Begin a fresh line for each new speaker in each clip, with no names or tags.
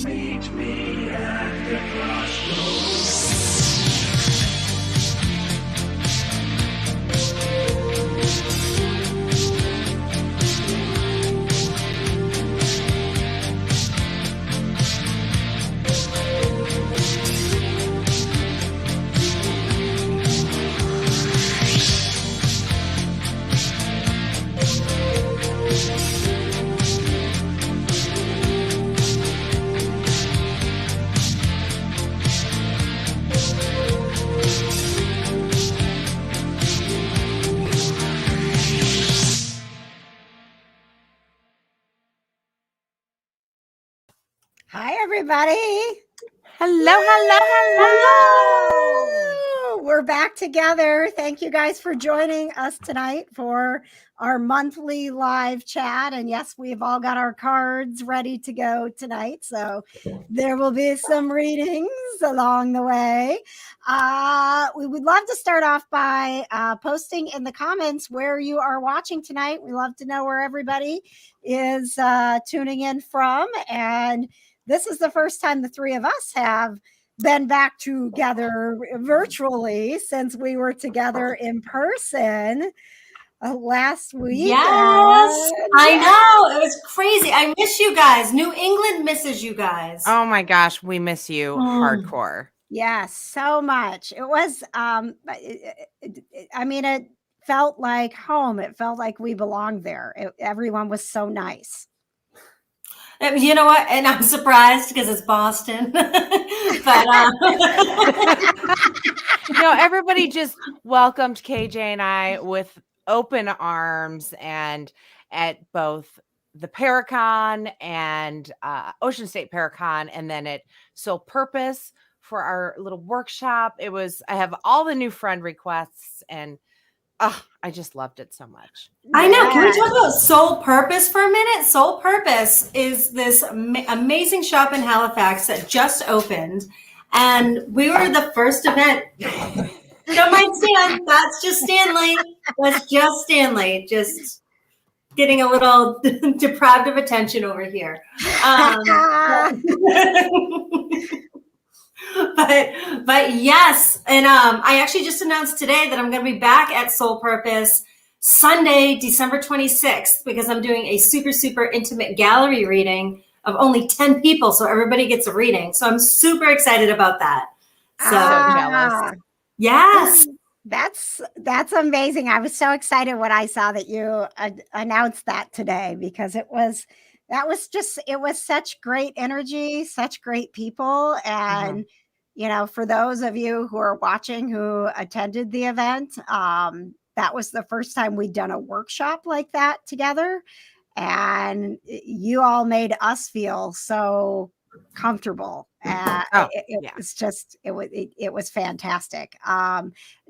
Meet me at the crossroads.
Hi, everybody.
Hello.
We're back together. Thank you guys for joining us tonight for our monthly live chat. And yes, we've all got our cards ready to go tonight. So there will be some readings along the way. We would love to start off by posting in the comments where you are watching tonight. We love to know where everybody is tuning in from. And this is the first time the three of us have been back together virtually since we were together in person last week.
Yes, I know. It was crazy. I miss you guys. New England misses you guys.
Oh my gosh, we miss you hardcore.
Yes, so much. It was, it felt like home. It felt like we belonged there. Everyone was so nice.
You know what? And I'm surprised because it's Boston. But
no, everybody just welcomed KJ and I with open arms, and at both the Paracon and Ocean State Paracon, and then at Soul Purpose for our little workshop. I have all the new friend requests, and I just loved it so much.
I know. Can we talk about Soul Purpose for a minute? Soul Purpose is this amazing shop in Halifax that just opened. And we were the first event. Don't mind Stan. That's just Stanley. That's just Stanley. Just getting a little deprived of attention over here. But yes, and I actually just announced today that I'm going to be back at Soul Purpose Sunday, December 26th, because I'm doing a super, super intimate gallery reading of only 10 people, so everybody gets a reading. So I'm super excited about that. So
jealous.
Yes.
That's amazing. I was so excited when I saw that you announced that today, because it was such great energy, such great people. And, for those of you who are watching who attended the event, that was the first time we'd done a workshop like that together. And you all made us feel so comfortable. It was fantastic.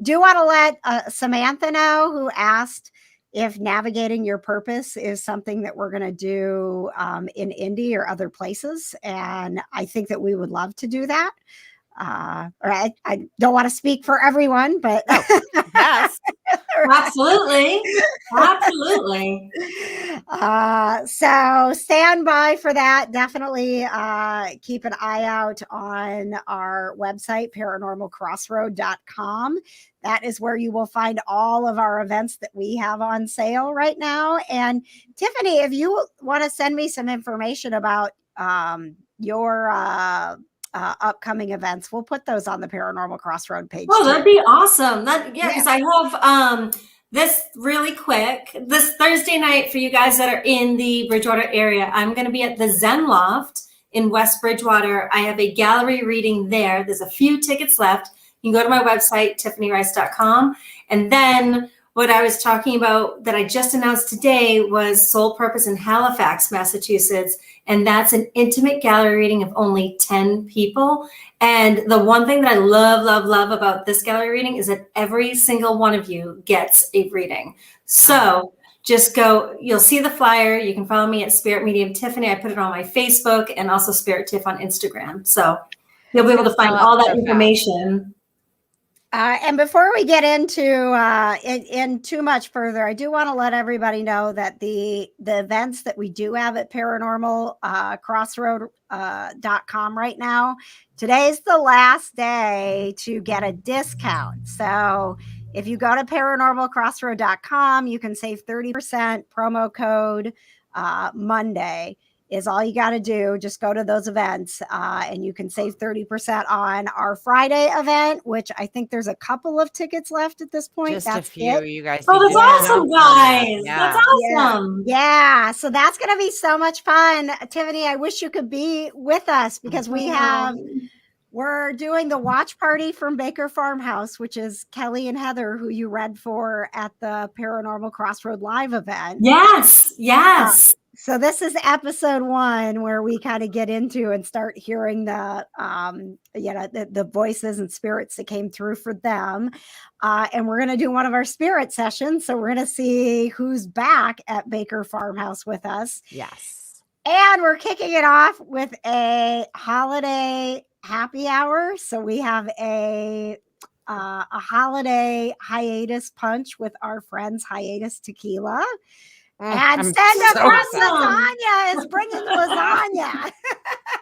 Do want to let Samantha know, who asked if navigating your purpose is something that we're going to do in Indy or other places. And I think that we would love to do that. I don't want to speak for everyone, but
yes, absolutely.
So stand by for that. Definitely keep an eye out on our website, paranormalcrossroad.com. That is where you will find all of our events that we have on sale right now. And Tiffany, if you want to send me some information about your upcoming events, we'll put those on the Paranormal Crossroad page.
Oh, that'd be awesome. Because I have this really quick. This Thursday night, for you guys that are in the Bridgewater area, I'm going to be at the Zen Loft in West Bridgewater. I have a gallery reading there. There's a few tickets left. You can go to my website, tiffanyrice.com. And then what I was talking about that I just announced today was Soul Purpose in Halifax, Massachusetts. And that's an intimate gallery reading of only 10 people. And the one thing that I love, love, love about this gallery reading is that every single one of you gets a reading. So just go, you'll see the flyer. You can follow me at Spirit Medium Tiffany. I put it on my Facebook and also Spirit Tiff on Instagram. So you'll be able to find all that information.
And before we get into in too much further, I do want to let everybody know that the events that we do have at Paranormal Crossroad.com right now, today's the last day to get a discount. So if you go to paranormalcrossroad.com, you can save 30%. Promo code Monday is all you got to do. Just go to those events and you can save 30% on our Friday event, which I think there's a couple of tickets left at this point.
Just
that's
a few.
it.
You guys.
Oh,
need
that's
to
awesome,
jump on that.
guys.
Yeah.
That's awesome.
Yeah. So that's going to be so much fun. Tiffany, I wish you could be with us because we're doing the watch party from Baker Farmhouse, which is Kelly and Heather, who you read for at the Paranormal Crossroad Live event.
Yes.
So this is episode 1 where we kind of get into and start hearing the voices and spirits that came through for them. And we're going to do one of our spirit sessions. So we're going to see who's back at Baker Farmhouse with us.
Yes.
And we're kicking it off with a holiday happy hour. So we have a holiday hiatus punch with our friends Hiatus Tequila. And Senda from Lasagna is bringing lasagna.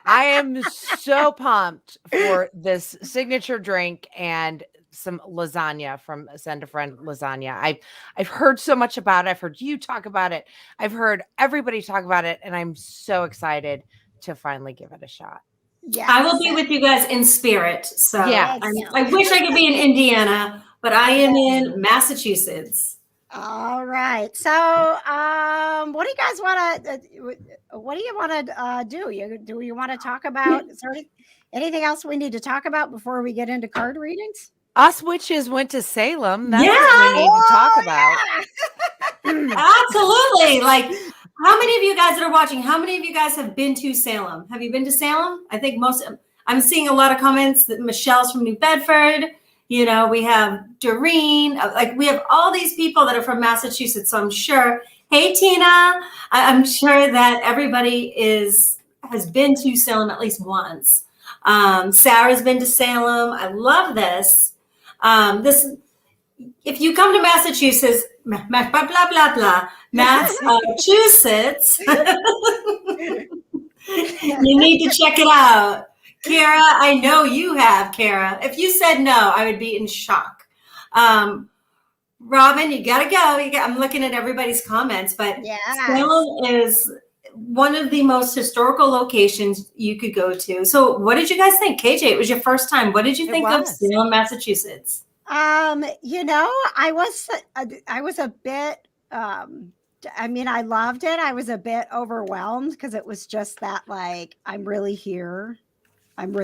I am so pumped for this signature drink and some lasagna from Send a Friend Lasagna. I've heard so much about it. I've heard you talk about it. I've heard everybody talk about it, and I'm so excited to finally give it a shot.
Yes.
I will be with you guys in spirit. So
Yeah.
I wish I could be in Indiana, but I am in Massachusetts.
All right. So, what do you guys want to? What do you want to do? Do you want to talk about? Is there anything else we need to talk about before we get into card readings?
Us witches went to Salem. That's what we need to talk about.
Absolutely. Like, how many of you guys that are watching? How many of you guys have been to Salem? Have you been to Salem? I think I'm seeing a lot of comments that Michelle's from New Bedford. You know, we have Doreen, we have all these people that are from Massachusetts. So I'm sure, hey, Tina, I'm sure that everybody has been to Salem at least once. Sarah's been to Salem. I love this. If you come to Massachusetts, Massachusetts, you need to check it out. Kara, I know you have, Kara. If you said no, I would be in shock. Robin, you got to go. I'm looking at everybody's comments, but Salem is one of the most historical locations you could go to. So what did you guys think? KJ, it was your first time. What did you think of Salem, Massachusetts?
You know, I was a bit, I mean, I loved it. I was a bit overwhelmed because it was just that, like, I'm really here.
Right.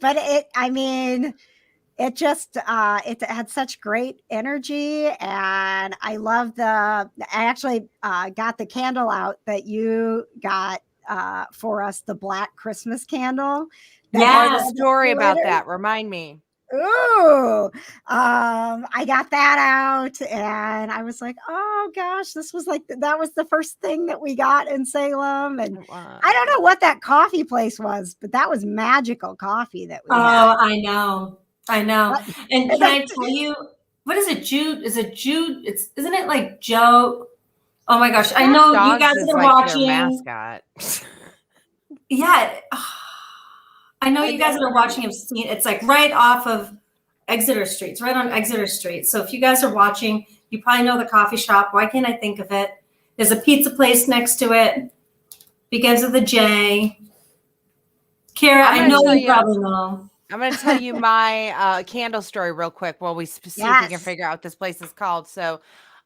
But it just it had such great energy, and I love I actually got the candle out that you got for us, the Black Christmas candle.
Yeah, story about that. Remind me.
Ooh, I got that out, and I was like, oh gosh, that was the first thing that we got in Salem. And I don't know what that coffee place was, but that was magical coffee that we had.
I know. And can I tell you, what is it, Jude? Is it Jude? Isn't it like Joe? Oh my gosh, I know you guys are watching.
Mascot.
Yeah. I know you guys that are watching have seen it's like right off of Exeter Street. It's right on Exeter Street. So if you guys are watching, you probably know the coffee shop. Why can't I think of it? There's a pizza place next to it. Begins with a J. Kara, I know you probably know.
I'm going to tell you my candle story real quick while we see if we can figure out what this place is called. So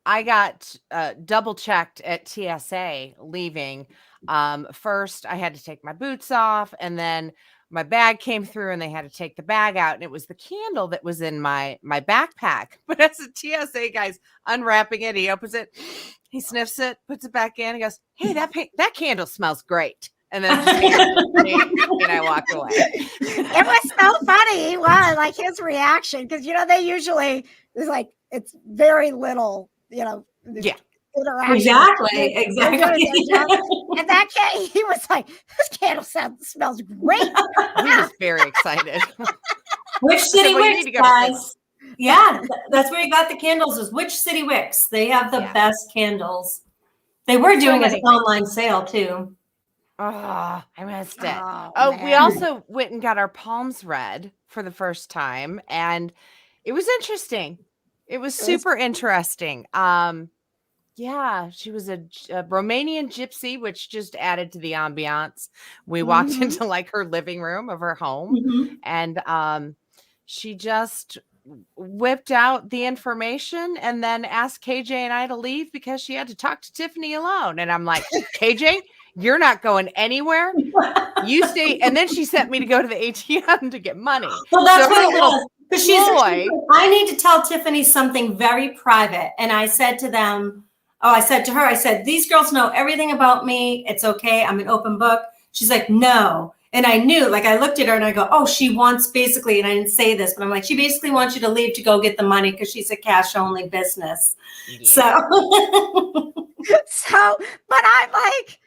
I got double checked at TSA leaving. First, I had to take my boots off, and then my bag came through and they had to take the bag out, and it was the candle that was in my backpack. But as the TSA guy's unwrapping it, he opens it, he sniffs it, puts it back in, and goes, "Hey, that candle smells great." And then and I walked away.
It was so funny. Wow, like his reaction, because they usually it's very little,
Yeah.
interaction.
Exactly.
And that he was like, "This candle smells great."
He was very excited.
Which City
"Well, you
Wicks,
need to go to
guys? Yeah, that's where you got the candles. Is Which City Wicks? They have the
Yeah.
best candles. They were doing an
many
online sale too.
Oh, I missed it.
Oh,
We
man.
also went and got our palms read for the first time, and it was interesting. It was super interesting. Yeah, she was a Romanian gypsy, which just added to the ambiance. We walked
Mhm.
into like her living room of her home,
Mhm.
and she just whipped out the information and then asked KJ and I to leave because she had to talk to Tiffany alone. And I'm like, KJ, you're not going anywhere. You stay. And then she sent me to go to the ATM to get money.
Well, that's
So her
what it
little
was. Because she's
ploy.
I need to tell Tiffany something very private. And I said to them, I said to her, I said, these girls know everything about me. It's okay. I'm an open book. She's like, no. And I knew, like, I looked at her and I go, oh, she wants basically, and I didn't say this, but I'm like, she basically wants you to leave to go get the money because she's a cash only business.
Yeah.
So, but I'm like,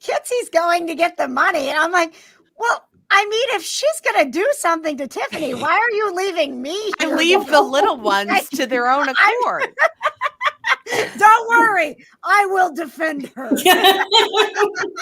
Kitsy's going to get the money. And I'm like, well, I mean, if she's going to do something to Tiffany, why are you leaving me
I
here?
leave the little ones to their own accord.
Don't worry. I will defend her.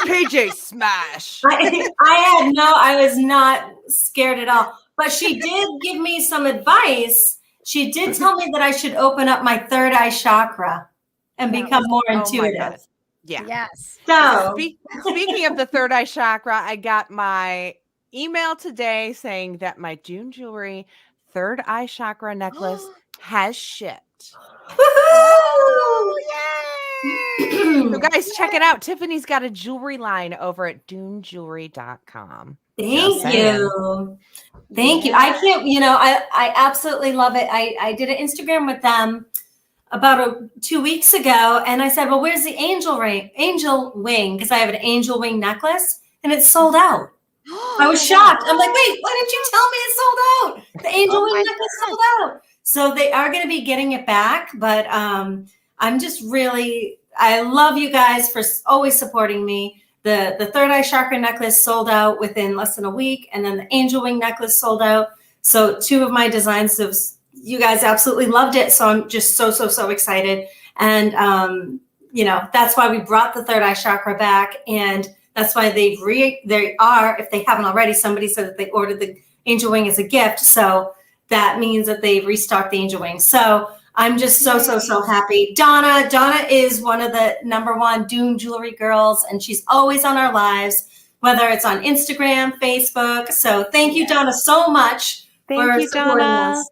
KJ smash.
I was not scared at all. But she did give me some advice. She did tell me that I should open up my third eye chakra and become more intuitive.
Yeah.
Yes.
So
Speaking of the third eye chakra, I got my email today saying that my June jewelry third eye chakra necklace has shipped.
Oh, yay!
So guys, check it out. Tiffany's got a jewelry line over at dunejewelry.com.
Thank you. Thank you. I can't, I absolutely love it. I did an Instagram with them about 2 weeks ago. And I said, well, where's the angel wing? Because I have an angel wing necklace and it's sold out. I was shocked. I'm like, wait, why didn't you tell me it's sold out? The angel wing necklace sold out. So they are going to be getting it back. But I'm just really, I love you guys for always supporting me. The third eye chakra necklace sold out within less than a week. And then the angel wing necklace sold out. So 2 of my designs have, you guys absolutely loved it. So I'm just so excited. And, that's why we brought the third eye chakra back. And that's why they are, if they haven't already, somebody said that they ordered the angel wing as a gift. So that means that they've restocked the angel wing. So I'm just so happy. Donna is one of the #1 Dune jewelry girls, and she's always on our lives, whether it's on Instagram, Facebook. So thank you, Donna, so much.
Thank you, Donna.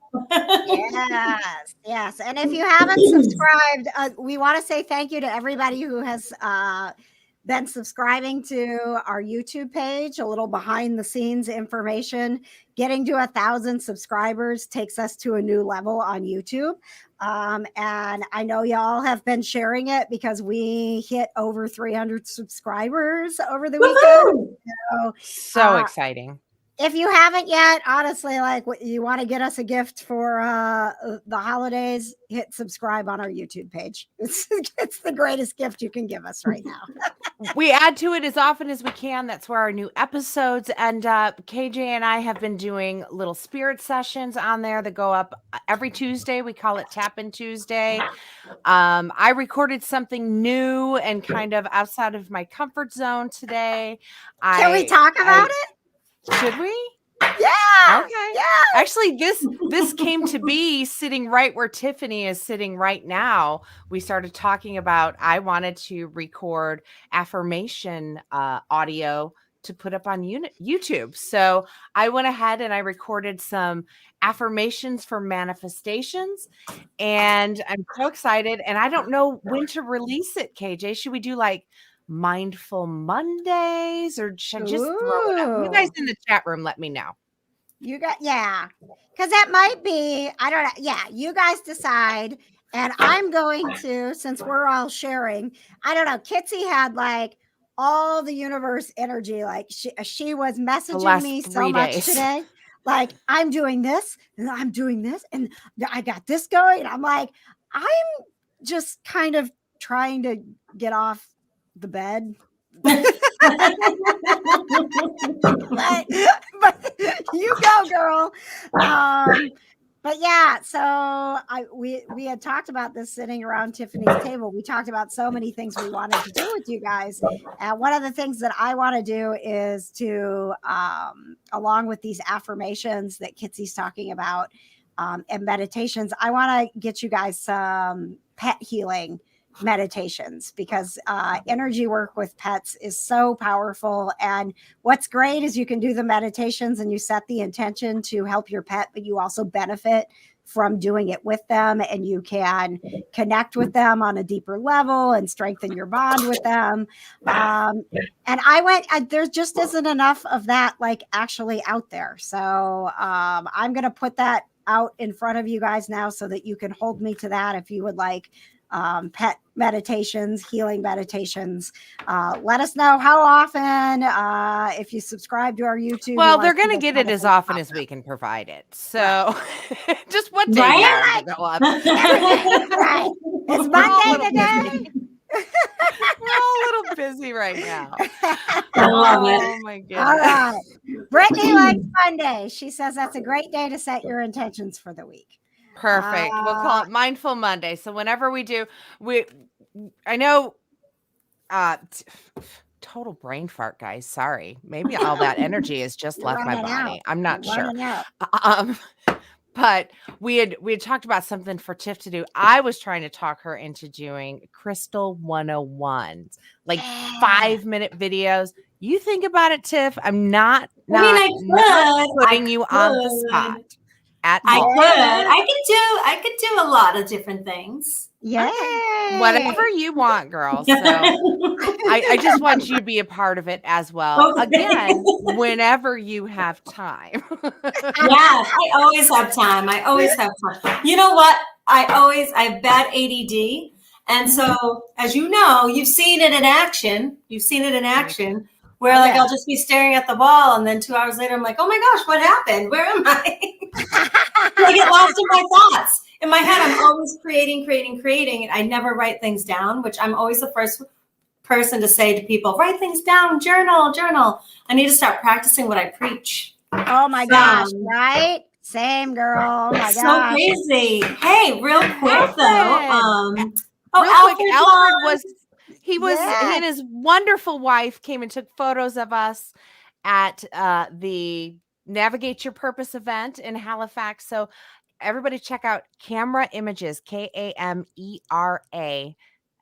Yes. And if you haven't subscribed, we want to say thank you to everybody who has been subscribing to our YouTube page. A little behind the scenes information. Getting to 1,000 subscribers takes us to a new level on YouTube. And I know y'all have been sharing it because we hit over 300 subscribers over the weekend.
So exciting.
If you haven't yet, honestly, like you want to get us a gift for the holidays, hit subscribe on our YouTube page. It's the greatest gift you can give us right now.
We add to it as often as we can. That's where our new episodes end up. KJ and I have been doing little spirit sessions on there that go up every Tuesday. We call it Tap In Tuesday. I recorded something new and kind of outside of my comfort zone today.
Can we talk about it?
Should we?
Yeah.
Okay.
Yeah.
Actually, this came to be sitting right where Tiffany is sitting right now. We started talking about I wanted to record affirmation audio to put up on YouTube. So I went ahead and I recorded some affirmations for manifestations, and I'm so excited. And I don't know when to release it, KJ. Should we do like Mindful Mondays, or should I just throw it up? You guys in the chat room, let me know.
Because that might be, I don't know. Yeah, you guys decide. And I'm going to, since we're all sharing, I don't know. Kitsy had like all the universe energy. Like she was messaging me so much today. Like, I'm doing this and I'm doing this and I got this going. And I'm like, just kind of trying to get off the bed. but you go, girl. But yeah, so we had talked about this sitting around Tiffany's table. We talked about so many things we wanted to do with you guys. And one of the things that I want to do is to, along with these affirmations that Kitsy's talking about, and meditations, I want to get you guys some pet healing meditations, because energy work with pets is so powerful. And what's great is you can do the meditations and you set the intention to help your pet, but you also benefit from doing it with them, and you can connect with them on a deeper level and strengthen your bond with them. And there just isn't enough of that like actually out there. So I'm going to put that out in front of you guys now so that you can hold me to that. If you would like pet meditations, healing meditations, let us know how often. If you subscribe to our YouTube,
well, they're going to get it as often as we can provide it. So just what day do you want to go up?
Right. It's Monday today.
We're all a little busy right now.
I love it.
Oh my goodness.
All right. Brittany likes Monday. She says that's a great day to set your intentions for the week.
Perfect. We'll call it Mindful Monday. So whenever we do, I know, total brain fart, guys. Sorry. Maybe all that energy has just left my body. I'm not sure. But we had talked about something for Tiff to do. I was trying to talk her into doing Crystal 101s, like 5-minute videos. You think about it, Tiff. I'm not putting you on the spot.
I could do a lot of different things.
Yeah.
Whatever you want, girl. So I just want you to be a part of it as well. Okay. Again, whenever you have time.
I always have time. You know what? I have bad ADD. And so, as you know, you've seen it in action. Where like I'll just be staring at the wall, and then 2 hours later I'm like, oh my gosh, what happened? Where am I? I get lost in my thoughts. In my head, I'm always creating. And I never write things down, which I'm always the first person to say to people, write things down, journal. I need to start practicing what I preach.
Oh my gosh, right? Same, girl. Oh my gosh.
So crazy. Hey, real quick though.
Alfred he and his wonderful wife came and took photos of us at the Navigate Your Purpose event in Halifax. So everybody check out Camera Images, KAMERA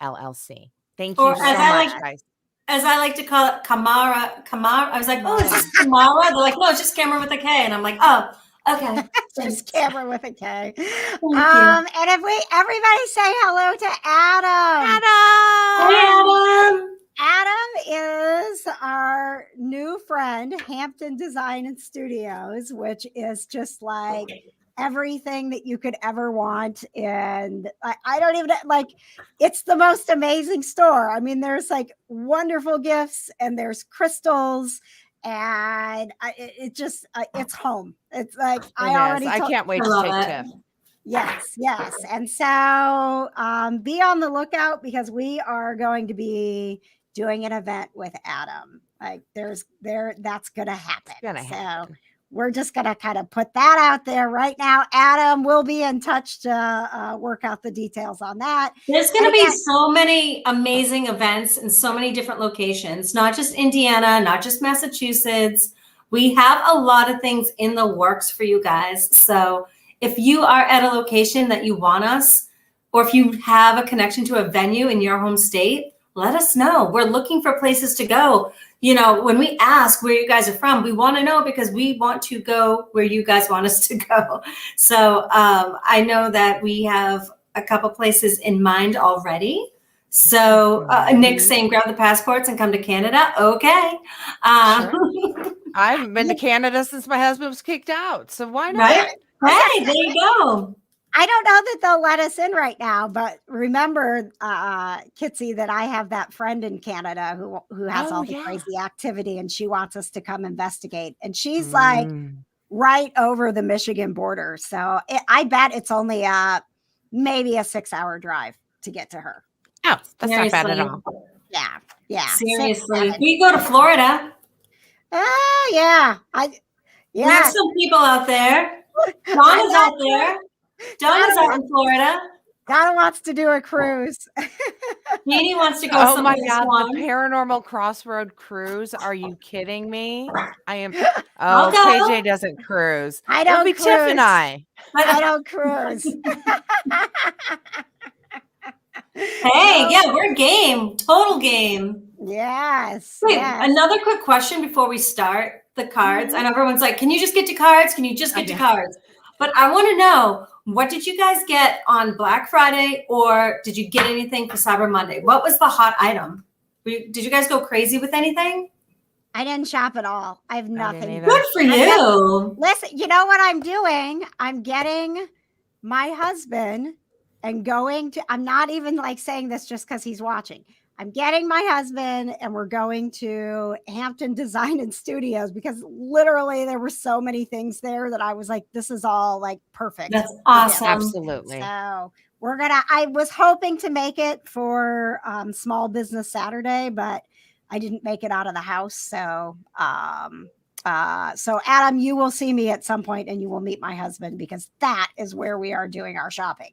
LLC. Thank you so much, guys.
As I like to call it, Kamara. I was like, oh, is this Kamara? They're like, no, it's just camera with a K. And I'm like, oh, okay.
Just camera with a K. And if everybody say hello to Adam.
Hey, Adam.
Adam is our new friend, Hampton Design and Studios, which is just like everything that you could ever want. And I don't even it's the most amazing store. I mean, there's like wonderful gifts and there's crystals, and it's home. It's like I
can't wait to take Tiff.
Yes. And so be on the lookout, because we are going to be doing an event with Adam. Like that's going to happen. So we're just going to kind of put that out there right now. Adam will be in touch to work out the details on that.
There's going to be so many amazing events in so many different locations, not just Indiana, not just Massachusetts. We have a lot of things in the works for you guys. So if you are at a location that you want us, or if you have a connection to a venue in your home state, let us know. We're looking for places to go. You know, when we ask where you guys are from, we want to know because we want to go where you guys want us to go. So I know that we have a couple places in mind already. So Nick's saying grab the passports and come to Canada. Okay.
Sure. I haven't been to Canada since my husband was kicked out. So why not?
Right? Hey, there you go.
I don't know that they'll let us in right now, but remember, Kitsy, that I have that friend in Canada who has all the crazy activity, and she wants us to come investigate. And she's like right over the Michigan border. So I bet it's only maybe a 6-hour drive. to get to her.
Oh, that's not bad at
Seriously.
all.
Yeah. Yeah. 6,
Seriously.
7.
We go to Florida.
Oh, yeah.
We have some people out there. Donna's out there. Donna's out in Florida.
Donna wants to do a cruise.
Jeannie wants to go
Oh my
someplace
God,
warm.
the Paranormal Crossroad cruise. Are you kidding me? I am.
I'll
Oh,
go.
KJ doesn't cruise.
I
It'll
don't
be
cruise.
Tiff and I.
I don't cruise.
Hey, yeah, we're game. Total game.
Yes.
Wait,
Yes.
another quick question before we start the cards. And everyone's like, can you just get to cards? Can you just get to cards? But I want to know, what did you guys get on Black Friday, or did you get anything for Cyber Monday? What was the hot item? Did you guys go crazy with anything?
I didn't shop at all. I have nothing.
either.
Good for you.
Listen, you know what I'm doing? I'm getting my husband and going to, I'm not even like saying this just because he's watching. I'm getting my husband and we're going to Hampton Design and Studios because literally there were so many things there that I was like, this is all like perfect.
That's awesome.
Absolutely.
So I was hoping to make it for Small Business Saturday, but I didn't make it out of the house. So, so Adam, you will see me at some point and you will meet my husband because that is where we are doing our shopping.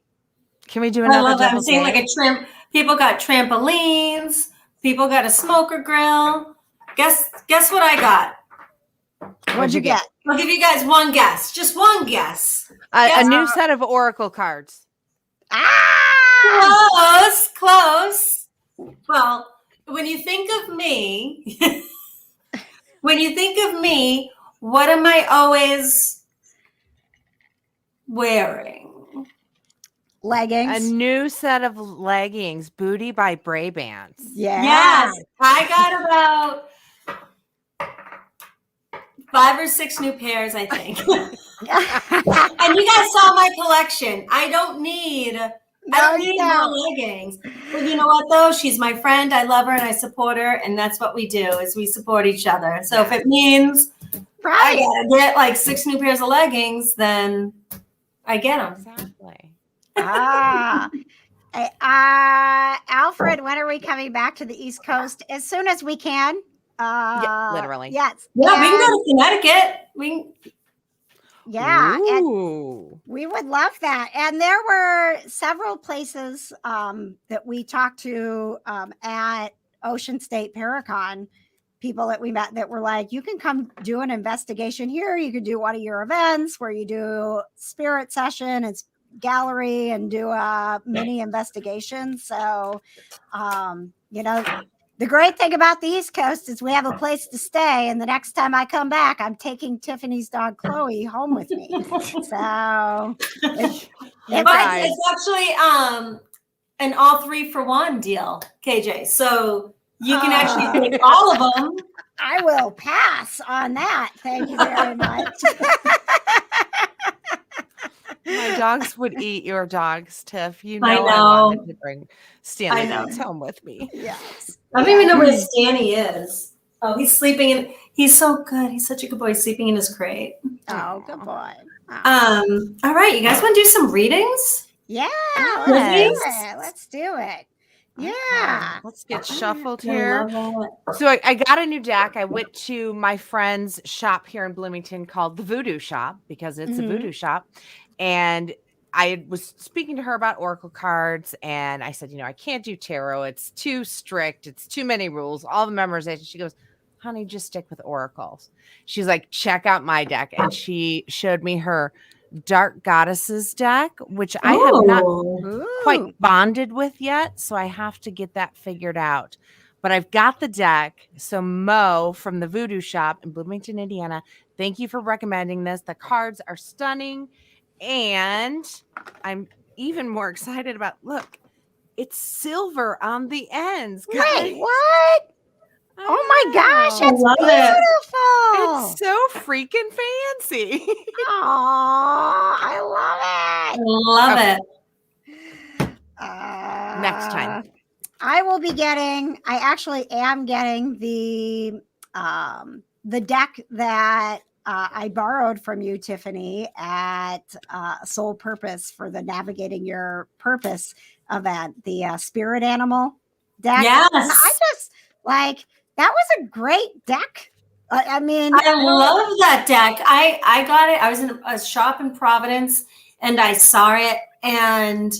Can we do
I
another
love that. I'm
double
seeing
date?
like a trim. People got trampolines. People got a smoker grill. Guess what I got?
What'd you get?
I'll give you guys one guess. Just one guess.
A new set of Oracle cards.
Ah!
Close. Well, when you think of me, what am I always wearing?
Leggings.
A new set of leggings, Booty by Bray Bands.
Yeah.
Yes, I got about 5 or 6 new pairs, I think. And you guys saw my collection. I don't need more leggings. But you know what though? She's my friend. I love her and I support her. And that's what we do is we support each other. So if it means I gotta get like 6 new pairs of leggings, then I get them.
Exactly.
Alfred, when are we coming back to the East Coast? As soon as we can.
Yeah, literally.
Yes.
Yeah, we can go to Connecticut.
Yeah.
Ooh.
And we would love that. And there were several places that we talked to at Ocean State Paracon, people that we met that were like, you can come do an investigation here. You could do one of your events where you do spirit session and gallery and do a mini investigation. So, you know, the great thing about the East Coast is we have a place to stay. And the next time I come back, I'm taking Tiffany's dog, Chloe, home with me. So it's
actually an all 3 for 1 deal, KJ. So you can actually take all of them.
I will pass on that. Thank you very much.
My dogs would eat your dogs, Tiff. You know
I
I
know.
wanted to bring Stanley Boots home with me.
Yes.
I don't even know where Stanny is. Oh, he's sleeping he's so good. He's such a good boy, sleeping in his crate.
Oh, good boy.
All right, you guys want to do some readings?
Yeah,
Yes.
let's do it. Yeah.
Let's get shuffled
I
here.
love it.
So I got a new deck. I went to my friend's shop here in Bloomington called the Voodoo Shop because it's a voodoo shop. And I was speaking to her about Oracle cards and I said, I can't do tarot. It's too strict. It's too many rules, all the memorization. She goes, honey, just stick with oracles. She's like, check out my deck. And she showed me her Dark Goddesses deck, which I have not quite bonded with yet. So I have to get that figured out. But I've got the deck. So Mo from the Voodoo Shop in Bloomington, Indiana, thank you for recommending this. The cards are stunning. And I'm even more excited about, look, it's silver on the ends.
Wait, what? Oh my gosh, it's beautiful.
It's so freaking fancy.
Oh, I
Love it.
Next time.
I will be getting, I actually am getting the deck that I borrowed from you, Tiffany, at Soul Purpose for the Navigating Your Purpose event, the spirit animal deck.
Yes.
And I just like that was a great deck. I mean,
I love that deck. I got it. I was in a shop in Providence and I saw it, and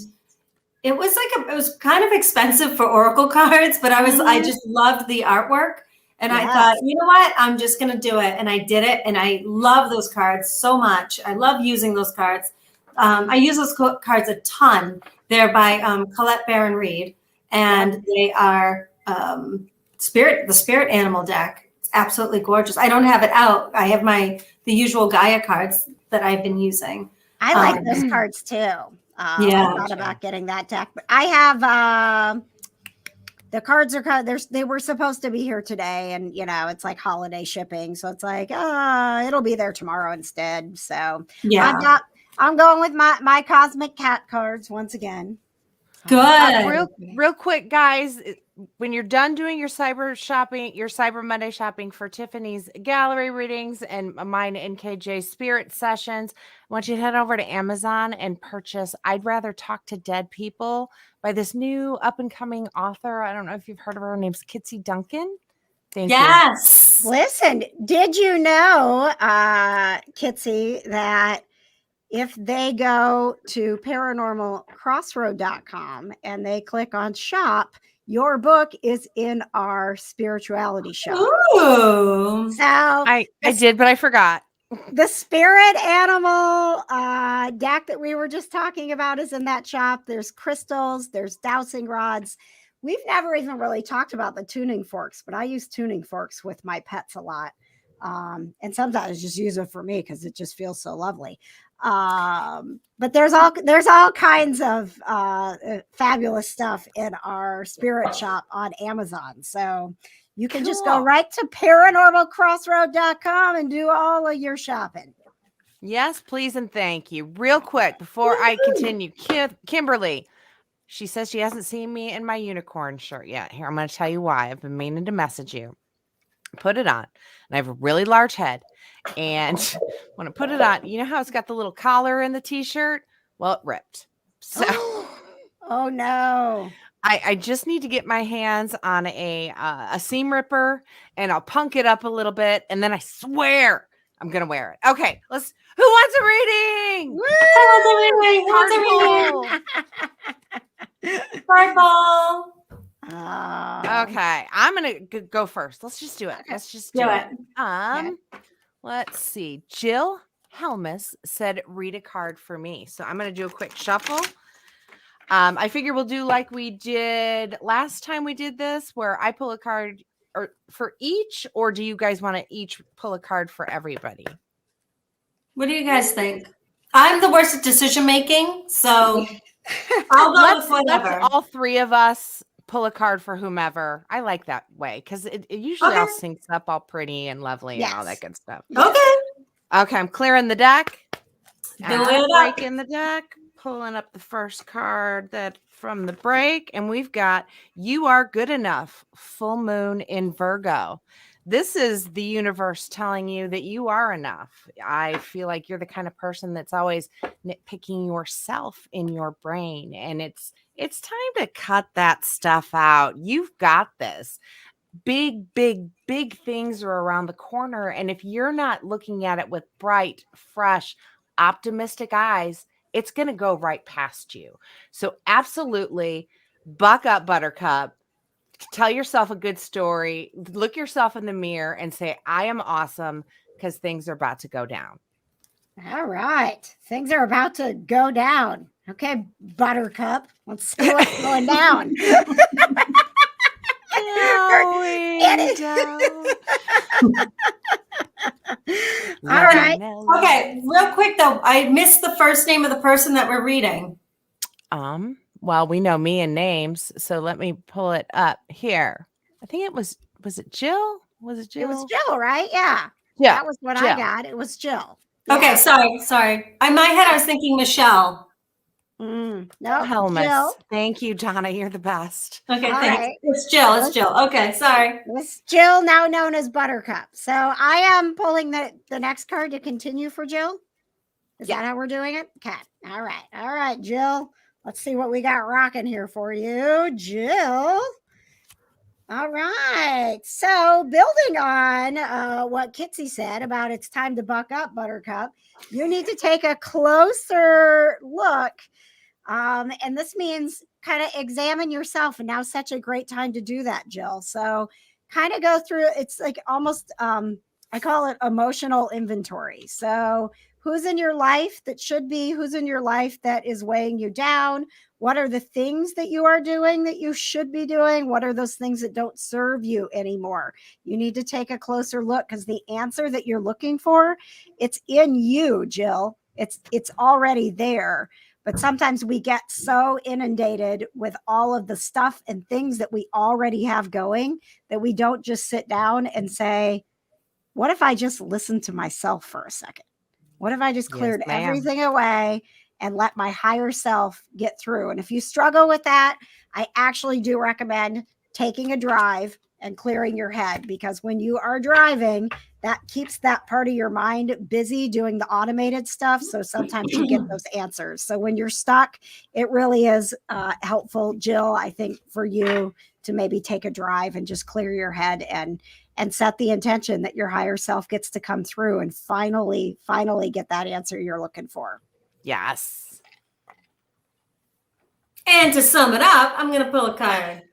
it was it was kind of expensive for Oracle cards, but I just loved the artwork. And I thought, you know what? I'm just going to do it. And I did it. And I love those cards so much. I love using those cards. I use those cards a ton. They're by Colette Baron Reed, and they are the spirit animal deck. It's absolutely gorgeous. I don't have it out. I have the usual Gaia cards that I've been using.
I like those cards too. I thought about getting that deck, but I have the cards are they were supposed to be here today, and it's like holiday shipping, so it's like it'll be there tomorrow instead. So I'm going with my cosmic cat cards once again.
Good.
Real quick, guys, when you're done doing your Cyber Monday shopping for Tiffany's gallery readings and mine and KJ spirit sessions, I want you to head over to Amazon and purchase I'd Rather Talk to Dead People by this new up and coming author. I don't know if you've heard of her. Her name's Kitsy Duncan. Thank you.
Listen, did you know, Kitsy, that if they go to paranormalcrossroad.com and they click on shop, your book is in our spirituality shop.
Ooh.
So
I did, but I forgot.
The spirit animal deck that we were just talking about is in that shop. There's crystals, there's dowsing rods. We've never even really talked about the tuning forks, but I use tuning forks with my pets a lot. And sometimes I just use it for me because it just feels so lovely. But there's all kinds of fabulous stuff in our spirit shop on Amazon. So you can just go right to paranormalcrossroad.com and do all of your shopping.
Yes, please and thank you. Real quick before I continue, Kimberly, she says she hasn't seen me in my unicorn shirt yet. Here, I'm going to tell you why. I've been meaning to message you. Put it on. And I have a really large head. And when I put it on, you know how it's got the little collar in the t-shirt? Well, it ripped. So
oh no.
I just need to get my hands on a seam ripper, and I'll punk it up a little bit, and then I swear I'm gonna wear it. Okay, who wants a reading?
Woo! I want a reading. Purple.
Okay, I'm gonna go first. Let's just do it. Let's just do it. Let's see. Jill Helmus said, "Read a card for me." So I'm gonna do a quick shuffle. I figure we'll do like we did last time we did this, where I pull a card for each, or do you guys want to each pull a card for everybody?
What do you guys think? I'm the worst at decision making, so I'll go with whatever.
Let's all three of us pull a card for whomever. I like that way because it usually all syncs up all pretty and lovely and all that good stuff.
Okay,
I'm clearing the deck.
Breaking
the deck. Pulling up the first card from the break, and we've got "You Are Good Enough," full moon in Virgo. This is the universe telling you that you are enough. I feel like you're the kind of person that's always nitpicking yourself in your brain, and it's time to cut that stuff out. You've got this. Big things are around the corner, and if you're not looking at it with bright, fresh, optimistic eyes, it's going to go right past you. So absolutely buck up, Buttercup. Tell yourself a good story. Look yourself in the mirror and say, "I am awesome," because things are about to go down.
All right. Things are about to go down. Okay, Buttercup. Let's see what's going down. All right.
Okay, real quick though, I missed the first name of the person that we're reading.
Well, we know me and names, so let me pull it up here. I think it was it Jill? Was it Jill?
It was Jill, right? Yeah. That was what I got. It was Jill.
Okay, sorry. In my head, I was thinking Michelle.
No,
Helmus.
Jill.
Thank you, Donna. You're the best.
Okay, thanks. Right. It's Jill. Okay, sorry.
It's Jill, now known as Buttercup. So I am pulling the next card to continue for Jill. Is that how we're doing it? Okay. All right, Jill. Let's see what we got rocking here for you, Jill. All right. So building on what Kitsy said about it's time to buck up, Buttercup, you need to take a closer look. And this means kind of examine yourself. And now's such a great time to do that, Jill. So kind of go through, it's like almost, I call it emotional inventory. So who's in your life that should be, who's in your life that is weighing you down? What are the things that you are doing that you should be doing? What are those things that don't serve you anymore? You need to take a closer look because the answer that you're looking for, it's in you, Jill. It's already there. But sometimes we get so inundated with all of the stuff and things that we already have going that we don't just sit down and say, what if I just listened to myself for a second? What if I just cleared everything away and let my higher self get through? And if you struggle with that, I actually do recommend taking a drive and clearing your head, because when you are driving, that keeps that part of your mind busy doing the automated stuff. So sometimes you get those answers. So when you're stuck, it really is helpful, Jill, I think, for you to maybe take a drive and just clear your head and set the intention that your higher self gets to come through and finally get that answer you're looking for.
Yes.
And to sum it up, I'm going to pull a card.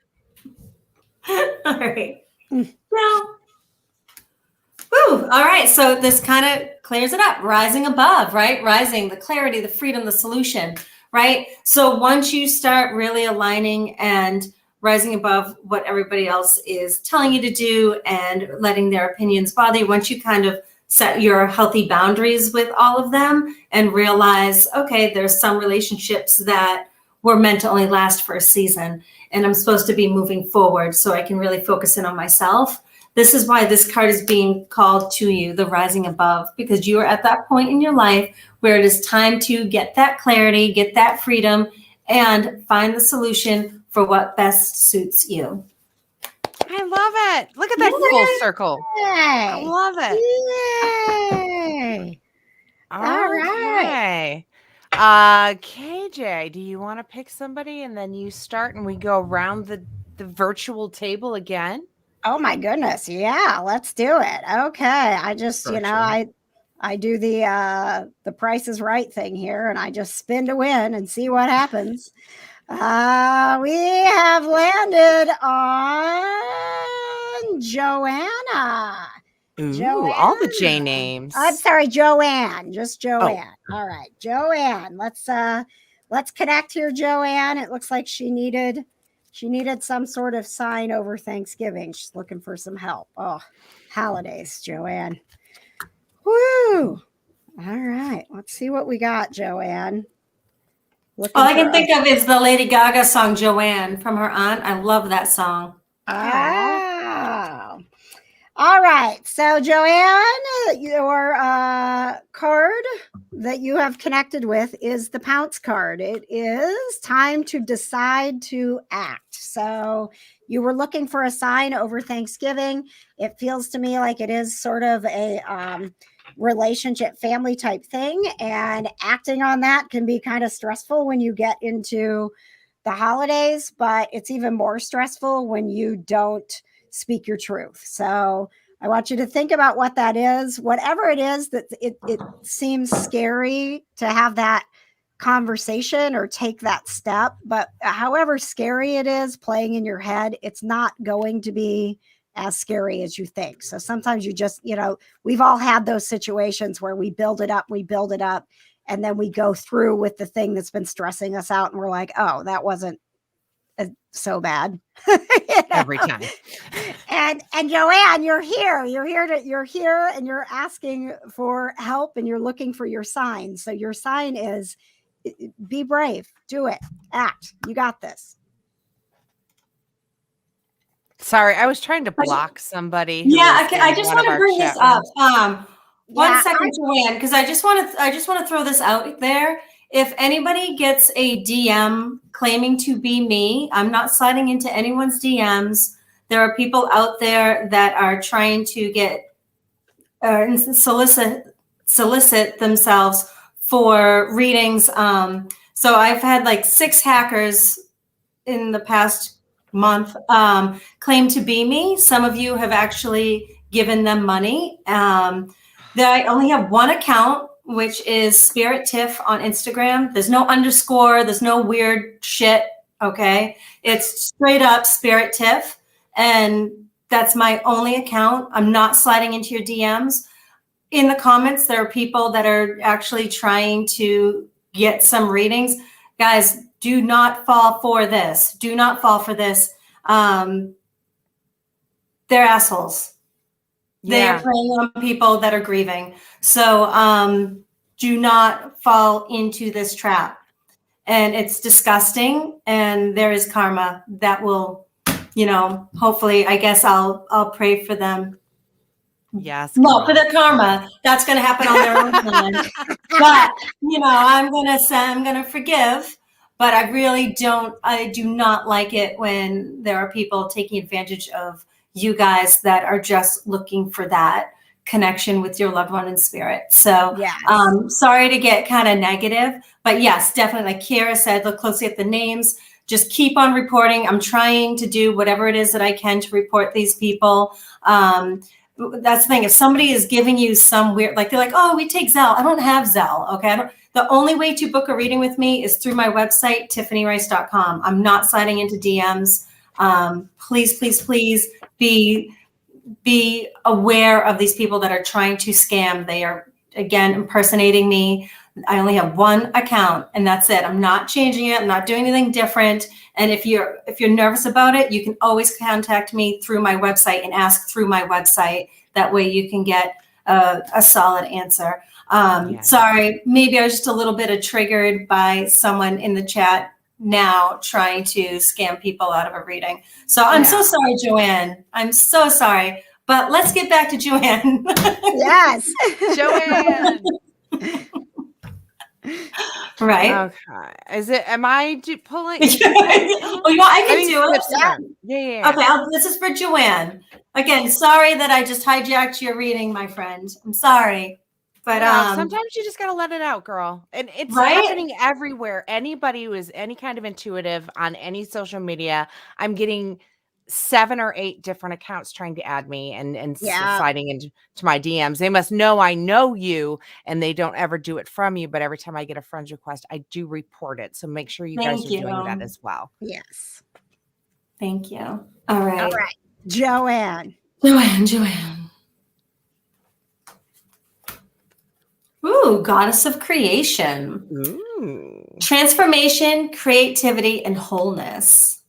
All right. Well, woo. All right. So this kind of clears it up. Rising above, right? Rising, the clarity, the freedom, the solution, right? So once you start really aligning and rising above what everybody else is telling you to do and letting their opinions bother you, once you kind of set your healthy boundaries with all of them and realize, okay, there's some relationships that were meant to only last for a season, and I'm supposed to be moving forward so I can really focus in on myself. This is why this card is being called to you, the rising above, because you are at that point in your life where it is time to get that clarity, get that freedom, and find the solution for what best suits you.
I love it. Look at that full circle.
Yay.
I love it.
Yay.
All
right.
KJ, do you want to pick somebody and then you start and we go around the virtual table again?
Oh my goodness. Yeah, let's do it. Okay. I just, I do the Price is Right thing here, and I just spin to win and see what happens. We have landed on Joanna.
Ooh,
Joanne.
all the J names.
I'm sorry, Joanne. Just Joanne. Oh. All right, Joanne. Let's connect here, Joanne. It looks like she needed some sort of sign over Thanksgiving. She's looking for some help. Oh, holidays, Joanne. Woo! All right, let's see what we got, Joanne.
All I can think of is the Lady Gaga song "Joanne" from her aunt. I love that song.
Oh. All right. So, Joanne, your card that you have connected with is the Pounce card. It is time to decide to act. So, you were looking for a sign over Thanksgiving. It feels to me like it is sort of a relationship family type thing, and acting on that can be kind of stressful when you get into the holidays, but it's even more stressful when you don't speak your truth. So I want you to think about what that is, whatever it is that it seems scary to have that conversation or take that step. But however scary it is playing in your head, it's not going to be as scary as you think. So sometimes you just, we've all had those situations where we build it up, and then we go through with the thing that's been stressing us out. And we're like, oh, that wasn't so bad.
Every time.
And Joanne, you're here and you're asking for help and you're looking for your sign. So your sign is be brave, do it, act. You got this.
Sorry, I was trying to block somebody.
Yeah, I just want to bring this up. One second, Joanne, because I just want to throw this out there. If anybody gets a DM claiming to be me, I'm not sliding into anyone's DMs. There are people out there that are trying to get solicit themselves for readings. So I've had like 6 hackers in the past month claim to be me. Some of you have actually given them money. I only have one account, which is Spirit Tiff on Instagram. There's no underscore. There's no weird shit. Okay. It's straight up Spirit Tiff. And that's my only account. I'm not sliding into your DMs. In the comments, there are people that are actually trying to get some readings. Guys, do not fall for this. Do not fall for this. They're assholes. They are preying on people that are grieving. So do not fall into this trap. And it's disgusting. And there is karma that will, hopefully, I guess I'll pray for them.
Yes.
No, for the karma, that's going to happen on their own time. But I'm going to forgive. But I do not like it when there are people taking advantage of you guys that are just looking for that connection with your loved one in spirit. So
Yes.
Sorry to get kind of negative, but yes, definitely. Like Kiera said, look closely at the names. Just keep on reporting. I'm trying to do whatever it is that I can to report these people. That's the thing. If somebody is giving you some weird, like they're like, oh, we take Zelle. I don't have Zelle. Okay. The only way to book a reading with me is through my website, tiffanyrice.com. I'm not sliding into DMs. Please, please, please be aware of these people that are trying to scam. They are, again, impersonating me. I only have one account and that's it. I'm not changing it. I'm not doing anything different. And if you're nervous about it, you can always contact me through my website and ask through my website. That way you can get a solid answer. Sorry, maybe I was just a little bit triggered by someone in the chat now trying to scam people out of a reading. So I'm so sorry, Joanne. I'm so sorry. But let's get back to Joanne.
Yes.
Joanne.
Right.
Okay. Am I pulling?
I can do it.
Yeah.
Okay. This is for Joanne. Again, sorry that I just hijacked your reading, my friend. I'm sorry. But
sometimes you just gotta let it out, girl. And it's happening everywhere. Anybody who is any kind of intuitive on any social media, I'm getting 7 or 8 different accounts trying to add me and sliding into my DMs. They must know I know you, and they don't ever do it from you. But every time I get a friend's request, I do report it. So make sure you guys are doing that as well.
Yes.
Thank you. All right.
Joanne.
Ooh, goddess of creation.
Ooh.
Transformation, creativity, and wholeness.